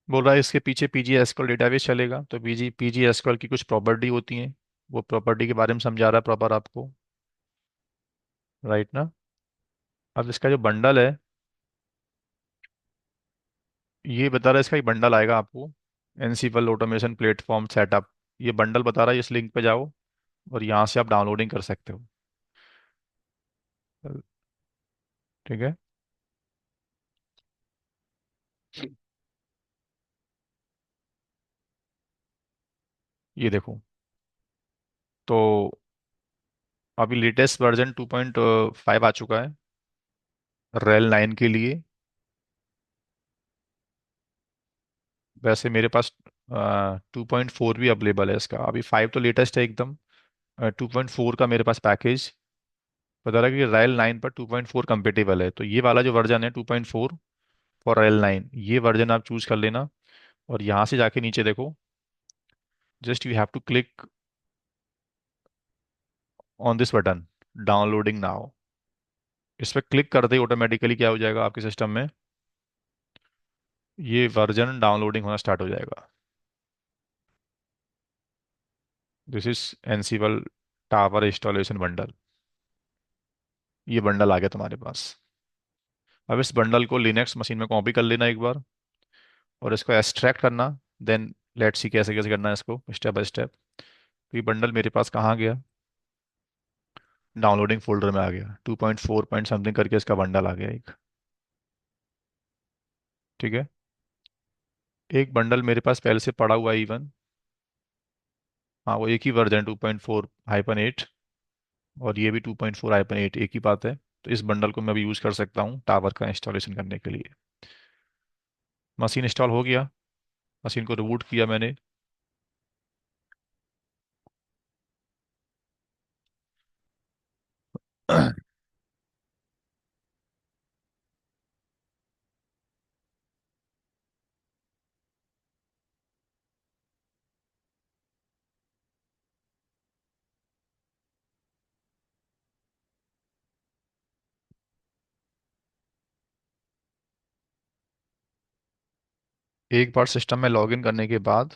बोल रहा है इसके पीछे पीजी एसक्यूएल डेटाबेस चलेगा, तो पीजी पीजी एसक्यूएल की कुछ प्रॉपर्टी होती हैं, वो प्रॉपर्टी के बारे में समझा रहा है प्रॉपर आपको। राइट ना। अब इसका जो बंडल है, ये बता रहा है इसका एक बंडल आएगा आपको, एनसीबल ऑटोमेशन प्लेटफॉर्म सेटअप। ये बंडल बता रहा है, इस लिंक पे जाओ और यहाँ से आप डाउनलोडिंग कर सकते हो। ठीक है। ये देखो, तो अभी लेटेस्ट वर्जन 2.5 आ चुका है रेल 9 के लिए। वैसे मेरे पास 2.4 भी अवेलेबल है इसका। अभी 5 तो लेटेस्ट है एकदम। 2.4 का मेरे पास पैकेज बता रहा है कि रायल 9 पर 2.4 कंपेटेबल है। तो ये वाला जो वर्जन है 2.4 फॉर रायल 9, ये वर्जन आप चूज कर लेना। और यहाँ से जाके नीचे देखो, just you have to click on this button, downloading now. इस पर क्लिक करते ही ऑटोमेटिकली क्या हो जाएगा आपके सिस्टम में, ये वर्जन डाउनलोडिंग होना स्टार्ट हो जाएगा। This is Ansible tower installation bundle. ये बंडल आ गया तुम्हारे पास। अब इस बंडल को लिनक्स मशीन में कॉपी कर लेना एक बार, और इसको एक्सट्रैक्ट करना। देन लेट्स सी कैसे कैसे करना है इसको स्टेप बाय स्टेप। तो ये बंडल मेरे पास कहाँ गया, डाउनलोडिंग फोल्डर में आ गया। 2.4 पॉइंट समथिंग करके इसका बंडल आ गया एक। ठीक है, एक बंडल मेरे पास पहले से पड़ा हुआ है इवन। हाँ, वो एक ही वर्जन 2.4-8, और ये भी 2.4-8, एक ही बात है। तो इस बंडल को मैं अभी यूज़ कर सकता हूँ टावर का इंस्टॉलेशन करने के लिए। मशीन इंस्टॉल हो गया, मशीन को रिबूट किया मैंने। एक बार सिस्टम में लॉगिन करने के बाद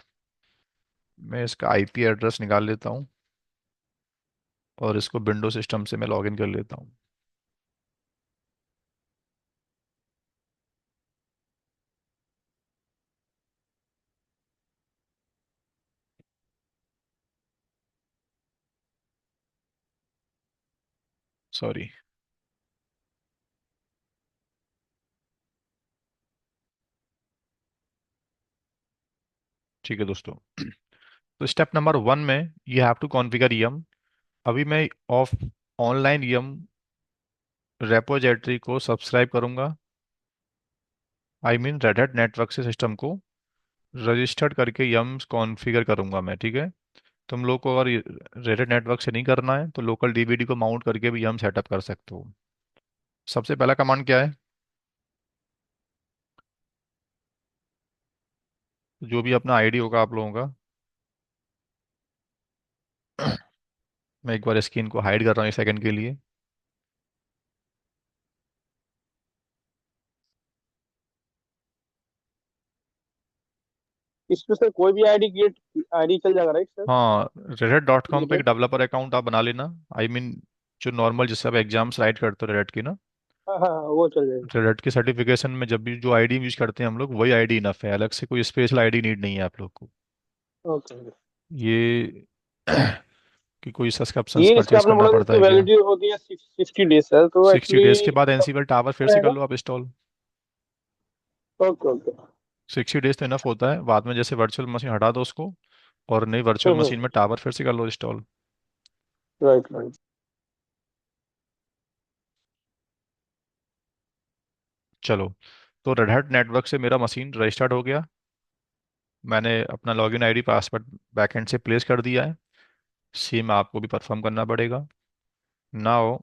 मैं इसका आईपी एड्रेस निकाल लेता हूँ, और इसको विंडो सिस्टम से मैं लॉगिन कर लेता हूँ। सॉरी। ठीक है दोस्तों, तो स्टेप नंबर 1 में यू हैव टू कॉन्फ़िगर यम। अभी मैं ऑफ ऑनलाइन यम रेपोजिटरी को सब्सक्राइब करूंगा। I mean red hat network से सिस्टम को रजिस्टर्ड करके यम्स कॉन्फ़िगर करूंगा मैं। ठीक है, तुम लोग को अगर रेड हैट नेटवर्क से नहीं करना है तो लोकल डीवीडी को माउंट करके भी यम सेटअप कर सकते हो। सबसे पहला कमांड क्या है, जो भी अपना आईडी होगा आप लोगों का। मैं एक बार स्क्रीन को हाइड कर रहा हूँ एक सेकंड के लिए। इसमें सर कोई भी आईडी क्रिएट आईडी चल जाएगा राइट सर? हाँ, रेड डॉट कॉम पे ये एक डेवलपर अकाउंट आप बना लेना। आई मीन जो नॉर्मल जिससे आप एग्जाम्स राइट करते हो रेड की ना, हाँ हाँ हाँ, वो चल जाएगा। रेड की सर्टिफिकेशन में जब भी जो आईडी यूज करते हैं हम लोग, वही आईडी इनफ है। अलग से कोई स्पेशल आईडी नीड नहीं है आप लोग को। ओके। ये कि कोई सब्सक्रिप्शंस ये इसका परचेज आपने करना बोला था पड़ता इसकी है क्या। वैलिडिटी होती है 60 डेज सर, तो 60 डेज एक्चुअली के बाद कब एनसीबल टावर फिर से कर रहेगा? लो आप इंस्टॉल। Okay okay. 60 डेज तो इनफ होता है, बाद में जैसे वर्चुअल मशीन हटा दो उसको, और नई वर्चुअल मशीन में टावर फिर से कर लो इंस्टॉल। Right right. चलो, तो रेड हैट नेटवर्क से मेरा मशीन रजिस्टर्ड हो गया। मैंने अपना लॉगिन आईडी पासवर्ड बैकएंड से प्लेस कर दिया है। सेम आपको भी परफॉर्म करना पड़ेगा। नाउ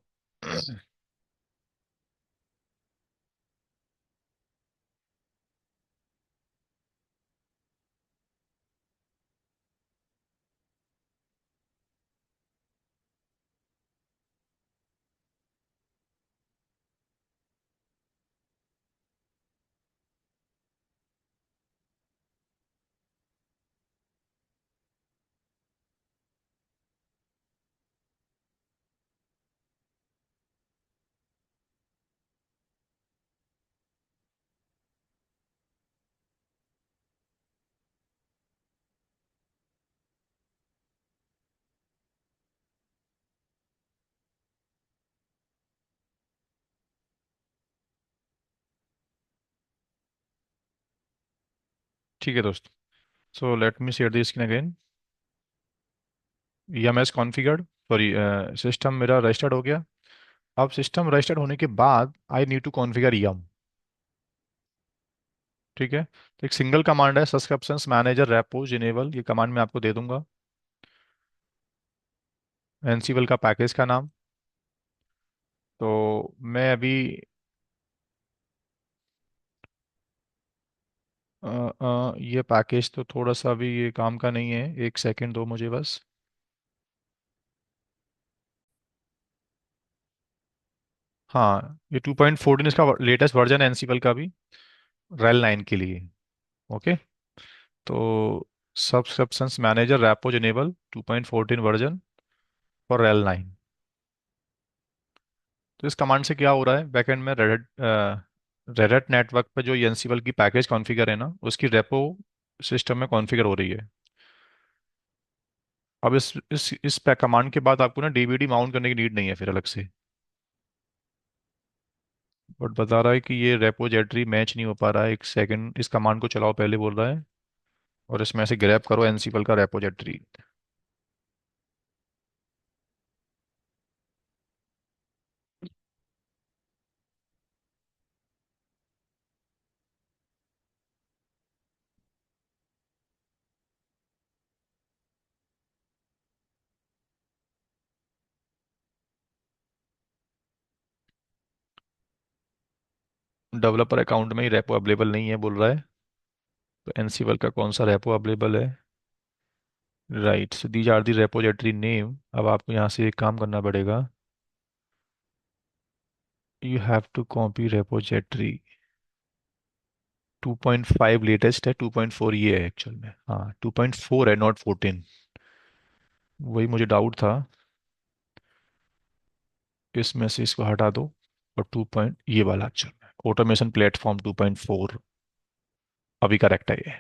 ठीक है दोस्त, so let me share the screen again. M S configured, sorry, system मेरा रजिस्टर्ड हो गया। अब सिस्टम रजिस्टर्ड होने के बाद आई नीड टू कॉन्फ़िगर यम। ठीक है, तो एक सिंगल कमांड है सब्सक्रिप्शंस मैनेजर रेपो जिनेबल, ये कमांड मैं आपको दे दूंगा। एनसीबल का पैकेज का नाम, तो मैं अभी ये पैकेज तो थोड़ा सा अभी ये काम का नहीं है, एक सेकंड दो मुझे बस। हाँ, ये 2.14 इसका लेटेस्ट वर्जन है एनसीबल का भी, रेल 9 के लिए। ओके, तो subscriptions manager repo enable 2.14 version for रेल 9। तो इस कमांड से क्या हो रहा है, बैकएंड में रेड रेड नेटवर्क पे जो एनसीबल की पैकेज कॉन्फ़िगर है ना, उसकी रेपो सिस्टम में कॉन्फ़िगर हो रही है। अब इस कमांड के बाद आपको ना डीवीडी माउंट करने की नीड नहीं है फिर अलग से। बट बता रहा है कि ये रेपोजिटरी मैच नहीं हो पा रहा है, एक सेकंड इस कमांड को चलाओ पहले बोल रहा है, और इसमें से ग्रैब करो एनसीबल का रेपोजिटरी। डेवलपर अकाउंट में ही रेपो अवेलेबल नहीं है बोल रहा है, तो एनसीबल का कौन सा रेपो अवेलेबल है। Right, so these are the repository name. अब आपको यहाँ से एक काम करना पड़ेगा, you have to copy repository. 2.5 latest है, 2.4 ये है एक्चुअल में, हाँ 2.4 है नॉट 14। वही मुझे डाउट था, इसमें से इसको हटा दो, और 2 पॉइंट ये वाला एक्चुअल में ऑटोमेशन प्लेटफॉर्म 2.4 अभी करेक्ट है ये।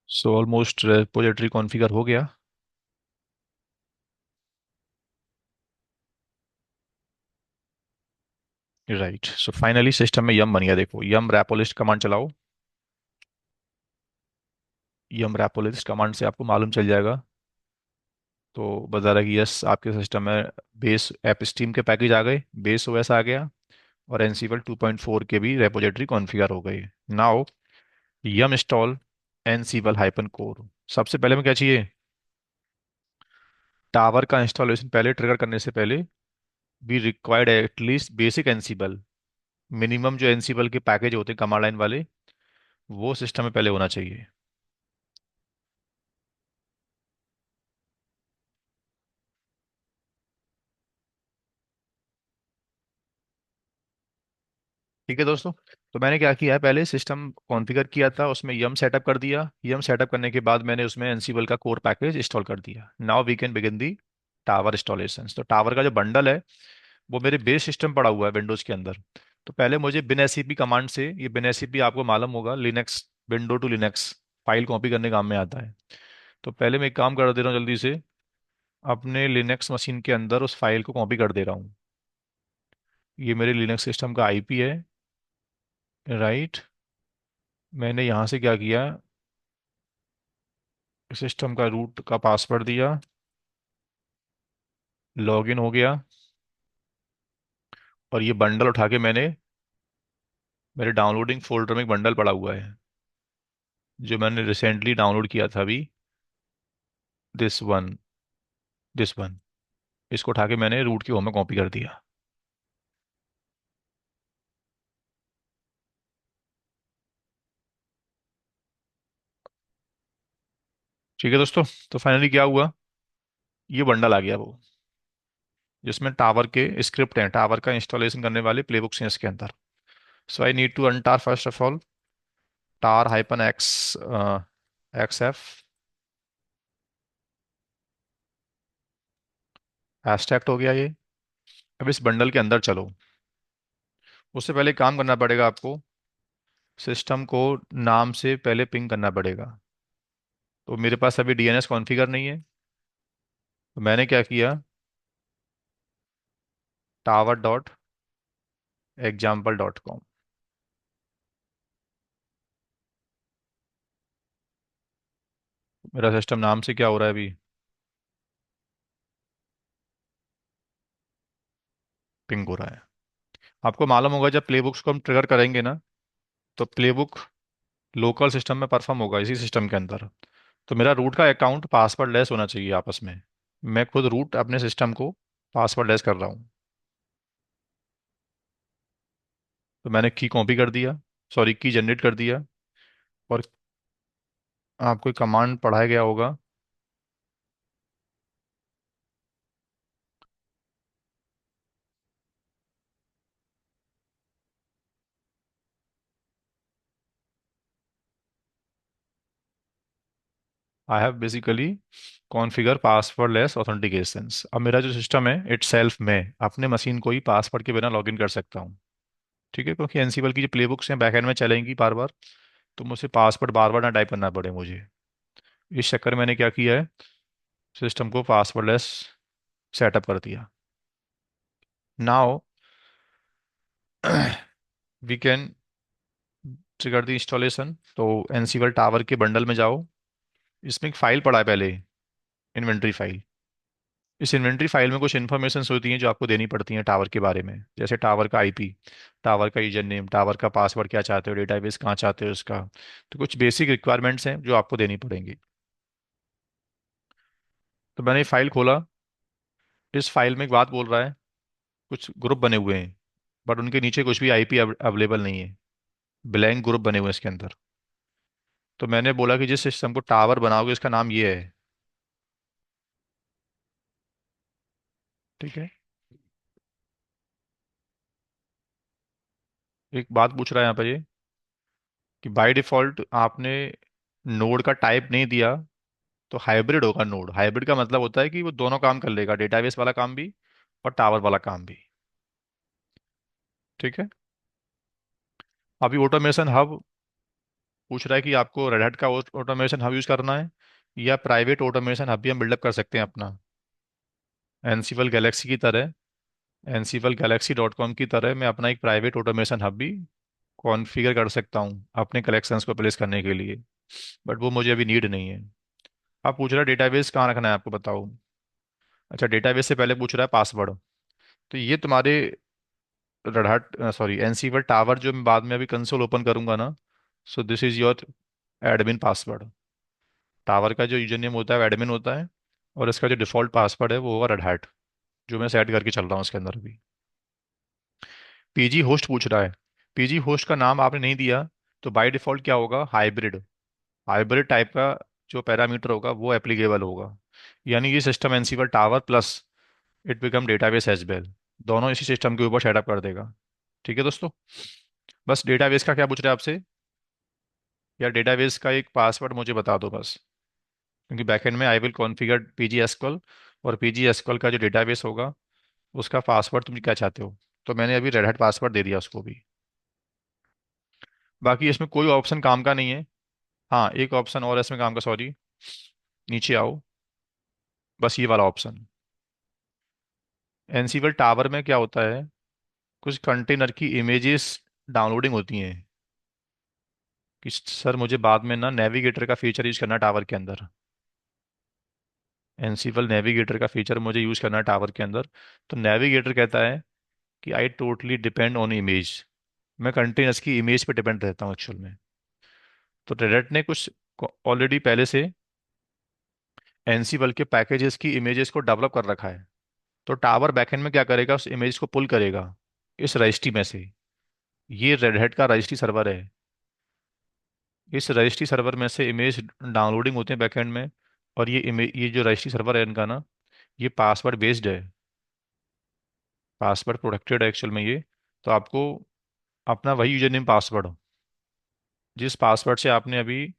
सो ऑलमोस्ट रेपोजिटरी कॉन्फ़िगर हो गया। राइट, सो फाइनली सिस्टम में यम बन गया, देखो यम रैपोलिस्ट कमांड चलाओ। यम रैपोलिस्ट कमांड से आपको मालूम चल जाएगा, तो बता रहा है कि यस आपके सिस्टम में बेस ऐप स्टीम के पैकेज आ गए, बेस ओएस आ गया, और एनसीबल 2.4 के भी रेपोजिटरी कॉन्फ़िगर हो गई। नाउ यम इंस्टॉल एनसीबल हाइपन कोर। सबसे पहले में क्या चाहिए, टावर का इंस्टॉलेशन पहले ट्रिगर करने से पहले भी required at least basic Ansible, minimum जो एनसीबल के पैकेज होते हैं कमांड लाइन वाले, वो सिस्टम में पहले होना चाहिए। ठीक है दोस्तों, तो मैंने क्या किया है, पहले सिस्टम कॉन्फ़िगर किया था, उसमें यम सेटअप कर दिया, यम सेटअप करने के बाद मैंने उसमें एनसीबल का कोर पैकेज इंस्टॉल कर दिया। Now we can begin the Tower installation. तो टावर का जो बंडल है वो मेरे बेस सिस्टम पड़ा हुआ है विंडोज के अंदर। तो पहले मुझे बिन एसीपी कमांड से, ये बिन एसीपी आपको मालूम होगा Linux, window to Linux file copy करने काम में आता है। तो पहले मैं एक काम कर दे रहा हूँ जल्दी से, अपने लिनक्स मशीन के अंदर उस फाइल को कॉपी कर दे रहा हूँ। ये मेरे लिनक्स सिस्टम का आईपी है। राइट, मैंने यहाँ से क्या किया, सिस्टम का रूट का पासवर्ड दिया, लॉगिन हो गया, और ये बंडल उठा के मैंने मेरे डाउनलोडिंग फोल्डर में एक बंडल पड़ा हुआ है, जो मैंने रिसेंटली डाउनलोड किया था अभी, दिस वन, दिस वन, इसको उठा के मैंने रूट की होम में कॉपी कर दिया। ठीक है दोस्तों, तो फाइनली क्या हुआ, ये बंडल आ गया वो, जिसमें टावर के स्क्रिप्ट हैं, टावर का इंस्टॉलेशन करने वाले प्लेबुक्स हैं इसके अंदर। So I need to untar first of all tar hyphen x x f, abstract हो गया ये। अब इस बंडल के अंदर चलो, उससे पहले काम करना पड़ेगा आपको, सिस्टम को नाम से पहले पिंग करना पड़ेगा। तो मेरे पास अभी डीएनएस कॉन्फ़िगर नहीं है। तो मैंने क्या किया, tower.example.com। मेरा सिस्टम नाम से क्या हो रहा है अभी, पिंग हो रहा है। आपको मालूम होगा जब प्लेबुक्स को हम ट्रिगर करेंगे ना, तो प्लेबुक लोकल सिस्टम में परफॉर्म होगा, इसी सिस्टम के अंदर। तो मेरा रूट का अकाउंट पासवर्ड लेस होना चाहिए आपस में। मैं खुद रूट अपने सिस्टम को पासवर्ड लेस कर रहा हूँ। तो मैंने की कॉपी कर दिया, सॉरी की जनरेट कर दिया। और आपको कमांड पढ़ाया गया होगा, I have basically configure password less authentications. अब मेरा जो सिस्टम है इट सेल्फ, मैं अपने मशीन को ही पासवर्ड के बिना लॉगिन कर सकता हूँ। ठीक है, क्योंकि एनसीबल की जो प्ले बुक्स हैं बैकएंड में चलेंगी बार बार, तो मुझे पासवर्ड बार बार ना टाइप करना पड़े मुझे। इस चक्कर में मैंने क्या किया है, सिस्टम को पासवर्डलेस सेटअप कर दिया। Now we can trigger the installation. तो एनसीबल टावर के बंडल में जाओ। इसमें एक फाइल पड़ा है पहले, इन्वेंट्री फाइल। इस इन्वेंट्री फाइल में कुछ इन्फॉर्मेशन होती हैं जो आपको देनी पड़ती हैं टावर के बारे में, जैसे टावर का आईपी, टावर का यूजर नेम, टावर का पासवर्ड क्या चाहते हो, डेटाबेस कहाँ चाहते हो उसका। तो कुछ बेसिक रिक्वायरमेंट्स हैं जो आपको देनी पड़ेंगी। तो मैंने ये फाइल खोला। इस फाइल में एक बात बोल रहा है, कुछ ग्रुप बने हुए हैं, बट उनके नीचे कुछ भी आईपी अवेलेबल नहीं है। ब्लैंक ग्रुप बने हुए हैं इसके अंदर। तो मैंने बोला कि जिस सिस्टम को टावर बनाओगे इसका नाम ये है। ठीक है। एक बात पूछ रहा है यहाँ पर ये, कि बाय डिफॉल्ट आपने नोड का टाइप नहीं दिया, तो हाइब्रिड होगा नोड। हाइब्रिड का मतलब होता है कि वो दोनों काम कर लेगा, डेटाबेस वाला काम भी और टावर वाला काम भी। ठीक है। अभी ऑटोमेशन हब पूछ रहा है कि आपको रेड हैट का ऑटोमेशन हब यूज करना है, या प्राइवेट ऑटोमेशन हब भी हम बिल्डअप कर सकते हैं अपना, एनसीवल गैलेक्सी की तरह। एनसीवल गैलेक्सी डॉट कॉम की तरह मैं अपना एक प्राइवेट ऑटोमेशन हब भी कॉन्फ़िगर कर सकता हूँ अपने कलेक्शंस को प्लेस करने के लिए। बट वो मुझे अभी नीड नहीं है। आप पूछ रहे डेटाबेस कहाँ रखना है आपको बताओ। अच्छा, डेटाबेस से पहले पूछ रहा है पासवर्ड। तो ये तुम्हारे रडाट सॉरी एनसीवल टावर जो मैं बाद में अभी कंसोल ओपन करूंगा ना, सो this is your admin password. Tower का जो यूजर नेम होता है वो एडमिन होता है, और इसका जो डिफॉल्ट पासवर्ड है वो होगा रेड हैट, जो मैं सेट करके चल रहा हूँ उसके अंदर अभी। पीजी होस्ट पूछ रहा है। पीजी होस्ट का नाम आपने नहीं दिया, तो बाय डिफॉल्ट क्या होगा, हाइब्रिड। हाइब्रिड टाइप का जो पैरामीटर होगा वो एप्लीकेबल होगा। यानी ये system Ansible Tower plus it become database as well, दोनों इसी सिस्टम के ऊपर सेटअप कर देगा। ठीक है दोस्तों। बस डेटाबेस का क्या पूछ रहे हैं आपसे, या डेटाबेस का एक पासवर्ड मुझे बता दो बस, क्योंकि बैकएंड में I will configure PG SQL, और पीजी एसक्यूएल का जो डेटाबेस होगा उसका पासवर्ड तुम क्या चाहते हो। तो मैंने अभी रेड हैट पासवर्ड दे दिया उसको भी। बाकी इसमें कोई ऑप्शन काम का नहीं है। हाँ, एक ऑप्शन और है इसमें काम का, सॉरी, नीचे आओ, बस ये वाला ऑप्शन। एनसीवल टावर में क्या होता है, कुछ कंटेनर की इमेजेस डाउनलोडिंग होती हैं, कि सर मुझे बाद में ना नेविगेटर का फीचर यूज करना है टावर के अंदर। एनसीवल नेविगेटर का फीचर मुझे यूज करना है टावर के अंदर। तो नेविगेटर कहता है कि I totally depend on image. मैं कंटेनर्स की इमेज पे डिपेंड रहता हूँ एक्चुअल में। तो रेड ने कुछ ऑलरेडी पहले से एनसीवल के पैकेजेस की इमेजेस को डेवलप कर रखा है। तो टावर बैकएंड में क्या करेगा, उस इमेज को पुल करेगा इस रजिस्ट्री में से। ये रेड हैट का रजिस्ट्री सर्वर है। इस रजिस्ट्री सर्वर में से इमेज डाउनलोडिंग होते हैं बैकएंड में। और ये इमेज, ये जो रजिस्ट्री सर्वर है इनका ना, ये पासवर्ड बेस्ड है, पासवर्ड प्रोटेक्टेड है एक्चुअल में ये। तो आपको अपना वही यूजर नेम पासवर्ड, जिस पासवर्ड से आपने अभी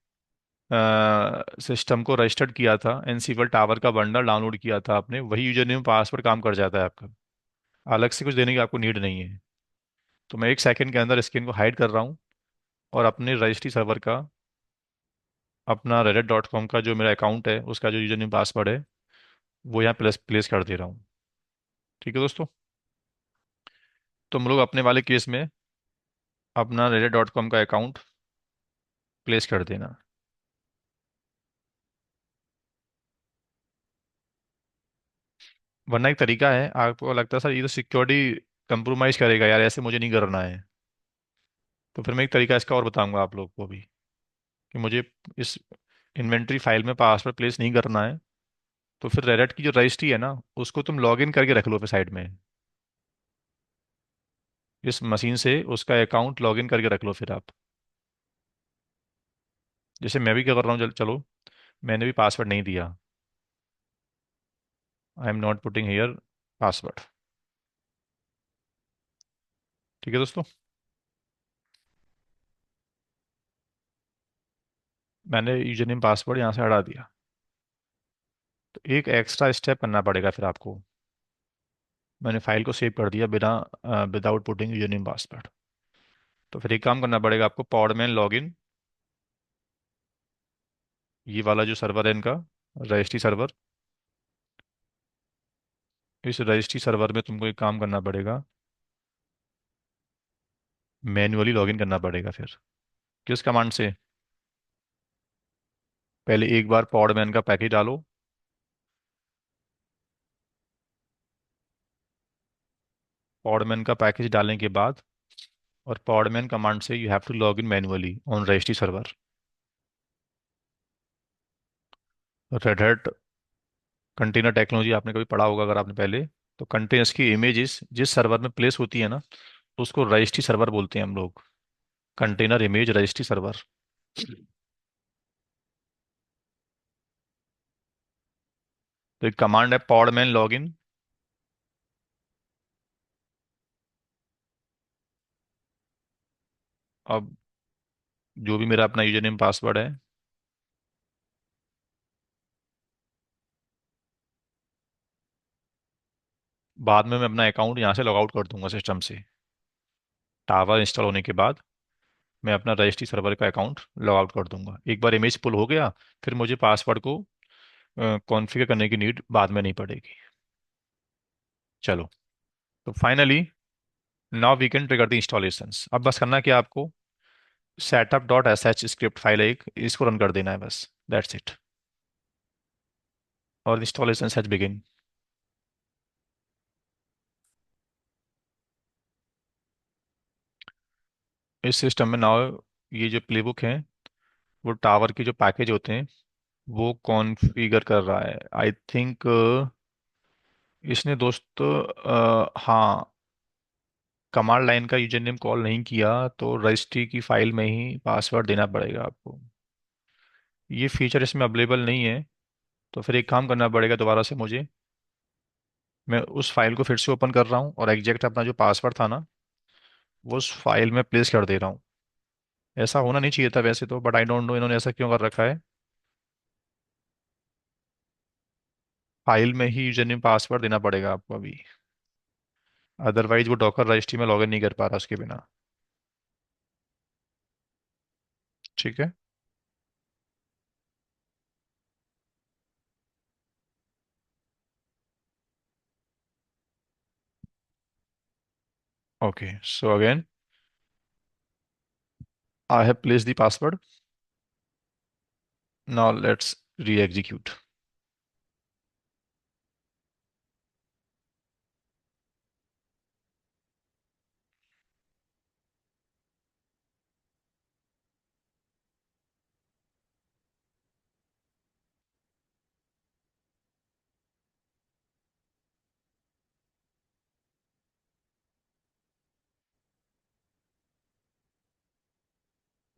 सिस्टम को रजिस्टर्ड किया था, एनसीवल टावर का बंडल डाउनलोड किया था आपने, वही यूजर नेम पासवर्ड काम कर जाता है आपका। अलग से कुछ देने की आपको नीड नहीं है। तो मैं एक सेकंड के अंदर स्क्रीन को हाइड कर रहा हूँ, और अपने रजिस्ट्री सर्वर का अपना reddit.com का जो मेरा अकाउंट है उसका जो यूजर नेम पासवर्ड है वो यहाँ प्लेस प्लेस कर दे रहा हूँ। ठीक है दोस्तों। तुम लोग अपने वाले केस में अपना reddit.com का अकाउंट प्लेस कर देना। वरना एक तरीका है, आपको लगता है सर ये तो सिक्योरिटी कंप्रोमाइज करेगा यार, ऐसे मुझे नहीं करना है, तो फिर मैं एक तरीका इसका और बताऊंगा आप लोग को भी कि मुझे इस इन्वेंट्री फाइल में पासवर्ड प्लेस नहीं करना है। तो फिर रेडिट की जो रजिस्ट्री है ना उसको तुम लॉग इन करके रख लो फिर साइड में, इस मशीन से उसका अकाउंट लॉग इन करके रख लो फिर आप। जैसे मैं भी क्या कर रहा हूँ, चलो मैंने भी पासवर्ड नहीं दिया, I am not putting here password. ठीक है दोस्तों। मैंने यूजर नेम पासवर्ड यहाँ से हटा दिया। तो एक एक्स्ट्रा स्टेप करना पड़ेगा फिर आपको। मैंने फाइल को सेव कर दिया बिना without putting user name password. तो फिर एक काम करना पड़ेगा आपको, पॉडमैन लॉगिन, ये वाला जो सर्वर है इनका रजिस्ट्री सर्वर, इस रजिस्ट्री सर्वर में तुमको एक काम करना पड़ेगा, मैन्युअली लॉगिन करना पड़ेगा फिर। किस कमांड से? पहले एक बार पॉडमैन का पैकेज डालो, पॉडमैन का पैकेज डालने के बाद और पॉडमैन कमांड से you have to log in manually on registry server. Red Hat container technology आपने कभी पढ़ा होगा अगर आपने पहले, तो कंटेनर्स की इमेजेस जिस सर्वर में प्लेस होती है ना उसको रजिस्ट्री सर्वर बोलते हैं हम लोग, कंटेनर इमेज रजिस्ट्री सर्वर। तो एक कमांड है पॉडमैन लॉगिन। अब जो भी मेरा अपना यूजर नेम पासवर्ड है, बाद में मैं अपना अकाउंट यहाँ से लॉग आउट कर दूंगा सिस्टम से। टावर इंस्टॉल होने के बाद मैं अपना रजिस्ट्री सर्वर का अकाउंट लॉग आउट कर दूंगा। एक बार इमेज पुल हो गया फिर मुझे पासवर्ड को कॉन्फ़िगर करने की नीड बाद में नहीं पड़ेगी। चलो, तो finally now we can trigger the installations. अब बस करना क्या आपको, setup dot S H script file है एक, इसको रन कर देना है बस, दैट्स इट, और इंस्टॉलेशन हैज बिगिन। इस सिस्टम में नाउ ये जो प्लेबुक है वो टावर के जो पैकेज होते हैं वो कॉन्फ़िगर कर रहा है आई थिंक। इसने दोस्त हाँ, कमांड लाइन का यूजर नेम कॉल नहीं किया तो रजिस्ट्री की फाइल में ही पासवर्ड देना पड़ेगा आपको। ये फीचर इसमें अवेलेबल नहीं है, तो फिर एक काम करना पड़ेगा दोबारा से मुझे। मैं उस फाइल को फिर से ओपन कर रहा हूँ और एग्जैक्ट अपना जो पासवर्ड था ना वो उस फाइल में प्लेस कर दे रहा हूँ। ऐसा होना नहीं चाहिए था वैसे तो, बट आई डोंट नो इन्होंने ऐसा क्यों कर रखा है। फाइल में ही यूजर नेम पासवर्ड देना पड़ेगा आपको अभी, अदरवाइज वो डॉकर रजिस्ट्री में लॉगिन नहीं कर पा रहा उसके बिना। ठीक है। Okay, so again I have place the password, now let's री एग्जीक्यूट।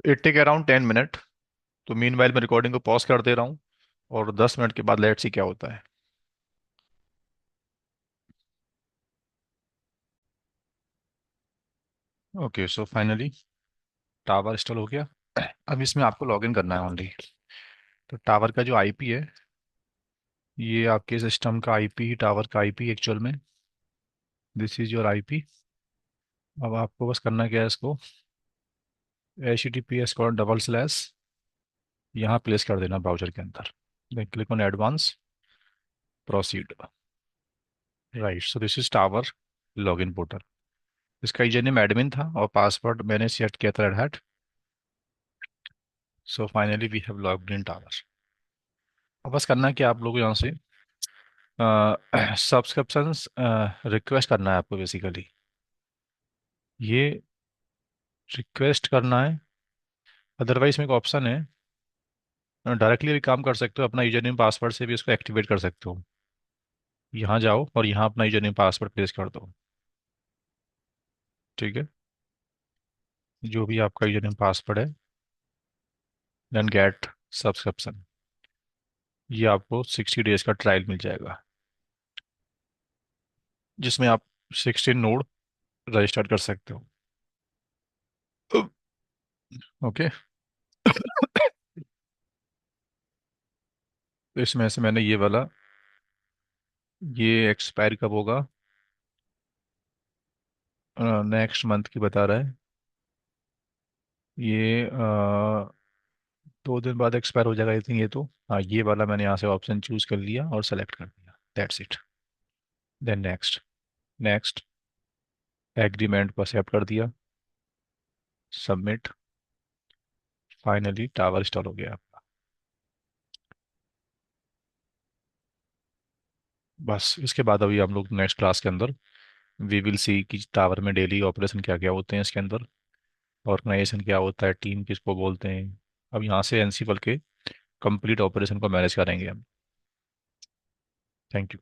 80 के अराउंड 10 मिनट। तो मीन वाइल मैं रिकॉर्डिंग को पॉज कर दे रहा हूँ और 10 मिनट के बाद लेट्स सी क्या होता है। Okay, so finally tower install हो गया। अब इसमें आपको लॉगिन करना है ओनली। तो टावर का जो आईपी है, ये आपके सिस्टम का आईपी, टावर का आईपी एक्चुअल में, दिस इज योर आईपी। अब आपको बस करना क्या है, इसको HTTPS// यहाँ प्लेस कर देना ब्राउजर के अंदर। Then click on advance, proceed. Right, so this is Tower login portal. इसका यूजरनेम एडमिन था और पासवर्ड मैंने सेट किया था Red Hat. So finally we have logged in Tower. अब बस करना है कि आप लोगों को यहाँ से सब्सक्रिप्शंस रिक्वेस्ट करना है आपको बेसिकली। ये रिक्वेस्ट करना है, अदरवाइज में एक ऑप्शन है, डायरेक्टली भी काम कर सकते हो, अपना यूजर नेम पासवर्ड से भी इसको एक्टिवेट कर सकते हो। यहाँ जाओ और यहाँ अपना यूजर नेम पासवर्ड प्लेस कर दो। ठीक है, जो भी आपका यूजर नेम पासवर्ड है, देन गेट सब्सक्रिप्शन। ये आपको 60 डेज का ट्रायल मिल जाएगा, जिसमें आप 16 नोड रजिस्टर कर सकते हो। ओके, तो इसमें से मैंने ये वाला, ये एक्सपायर कब होगा, नेक्स्ट मंथ की बता रहा है। ये 2 दिन बाद एक्सपायर हो जाएगा आई थिंक। ये तो हाँ, ये वाला मैंने यहाँ से ऑप्शन चूज कर लिया और सेलेक्ट कर दिया, that's it. Then next, next, agreement को एक्सेप्ट कर दिया, सबमिट। फाइनली टावर इंस्टॉल हो गया आपका। बस इसके बाद अभी हम लोग नेक्स्ट क्लास के अंदर वी विल सी कि टावर में डेली ऑपरेशन क्या क्या होते हैं इसके अंदर, ऑर्गेनाइजेशन क्या होता है, टीम किसको बोलते हैं। अब यहाँ से एनसीपल के कंप्लीट ऑपरेशन को मैनेज करेंगे हम। Thank you.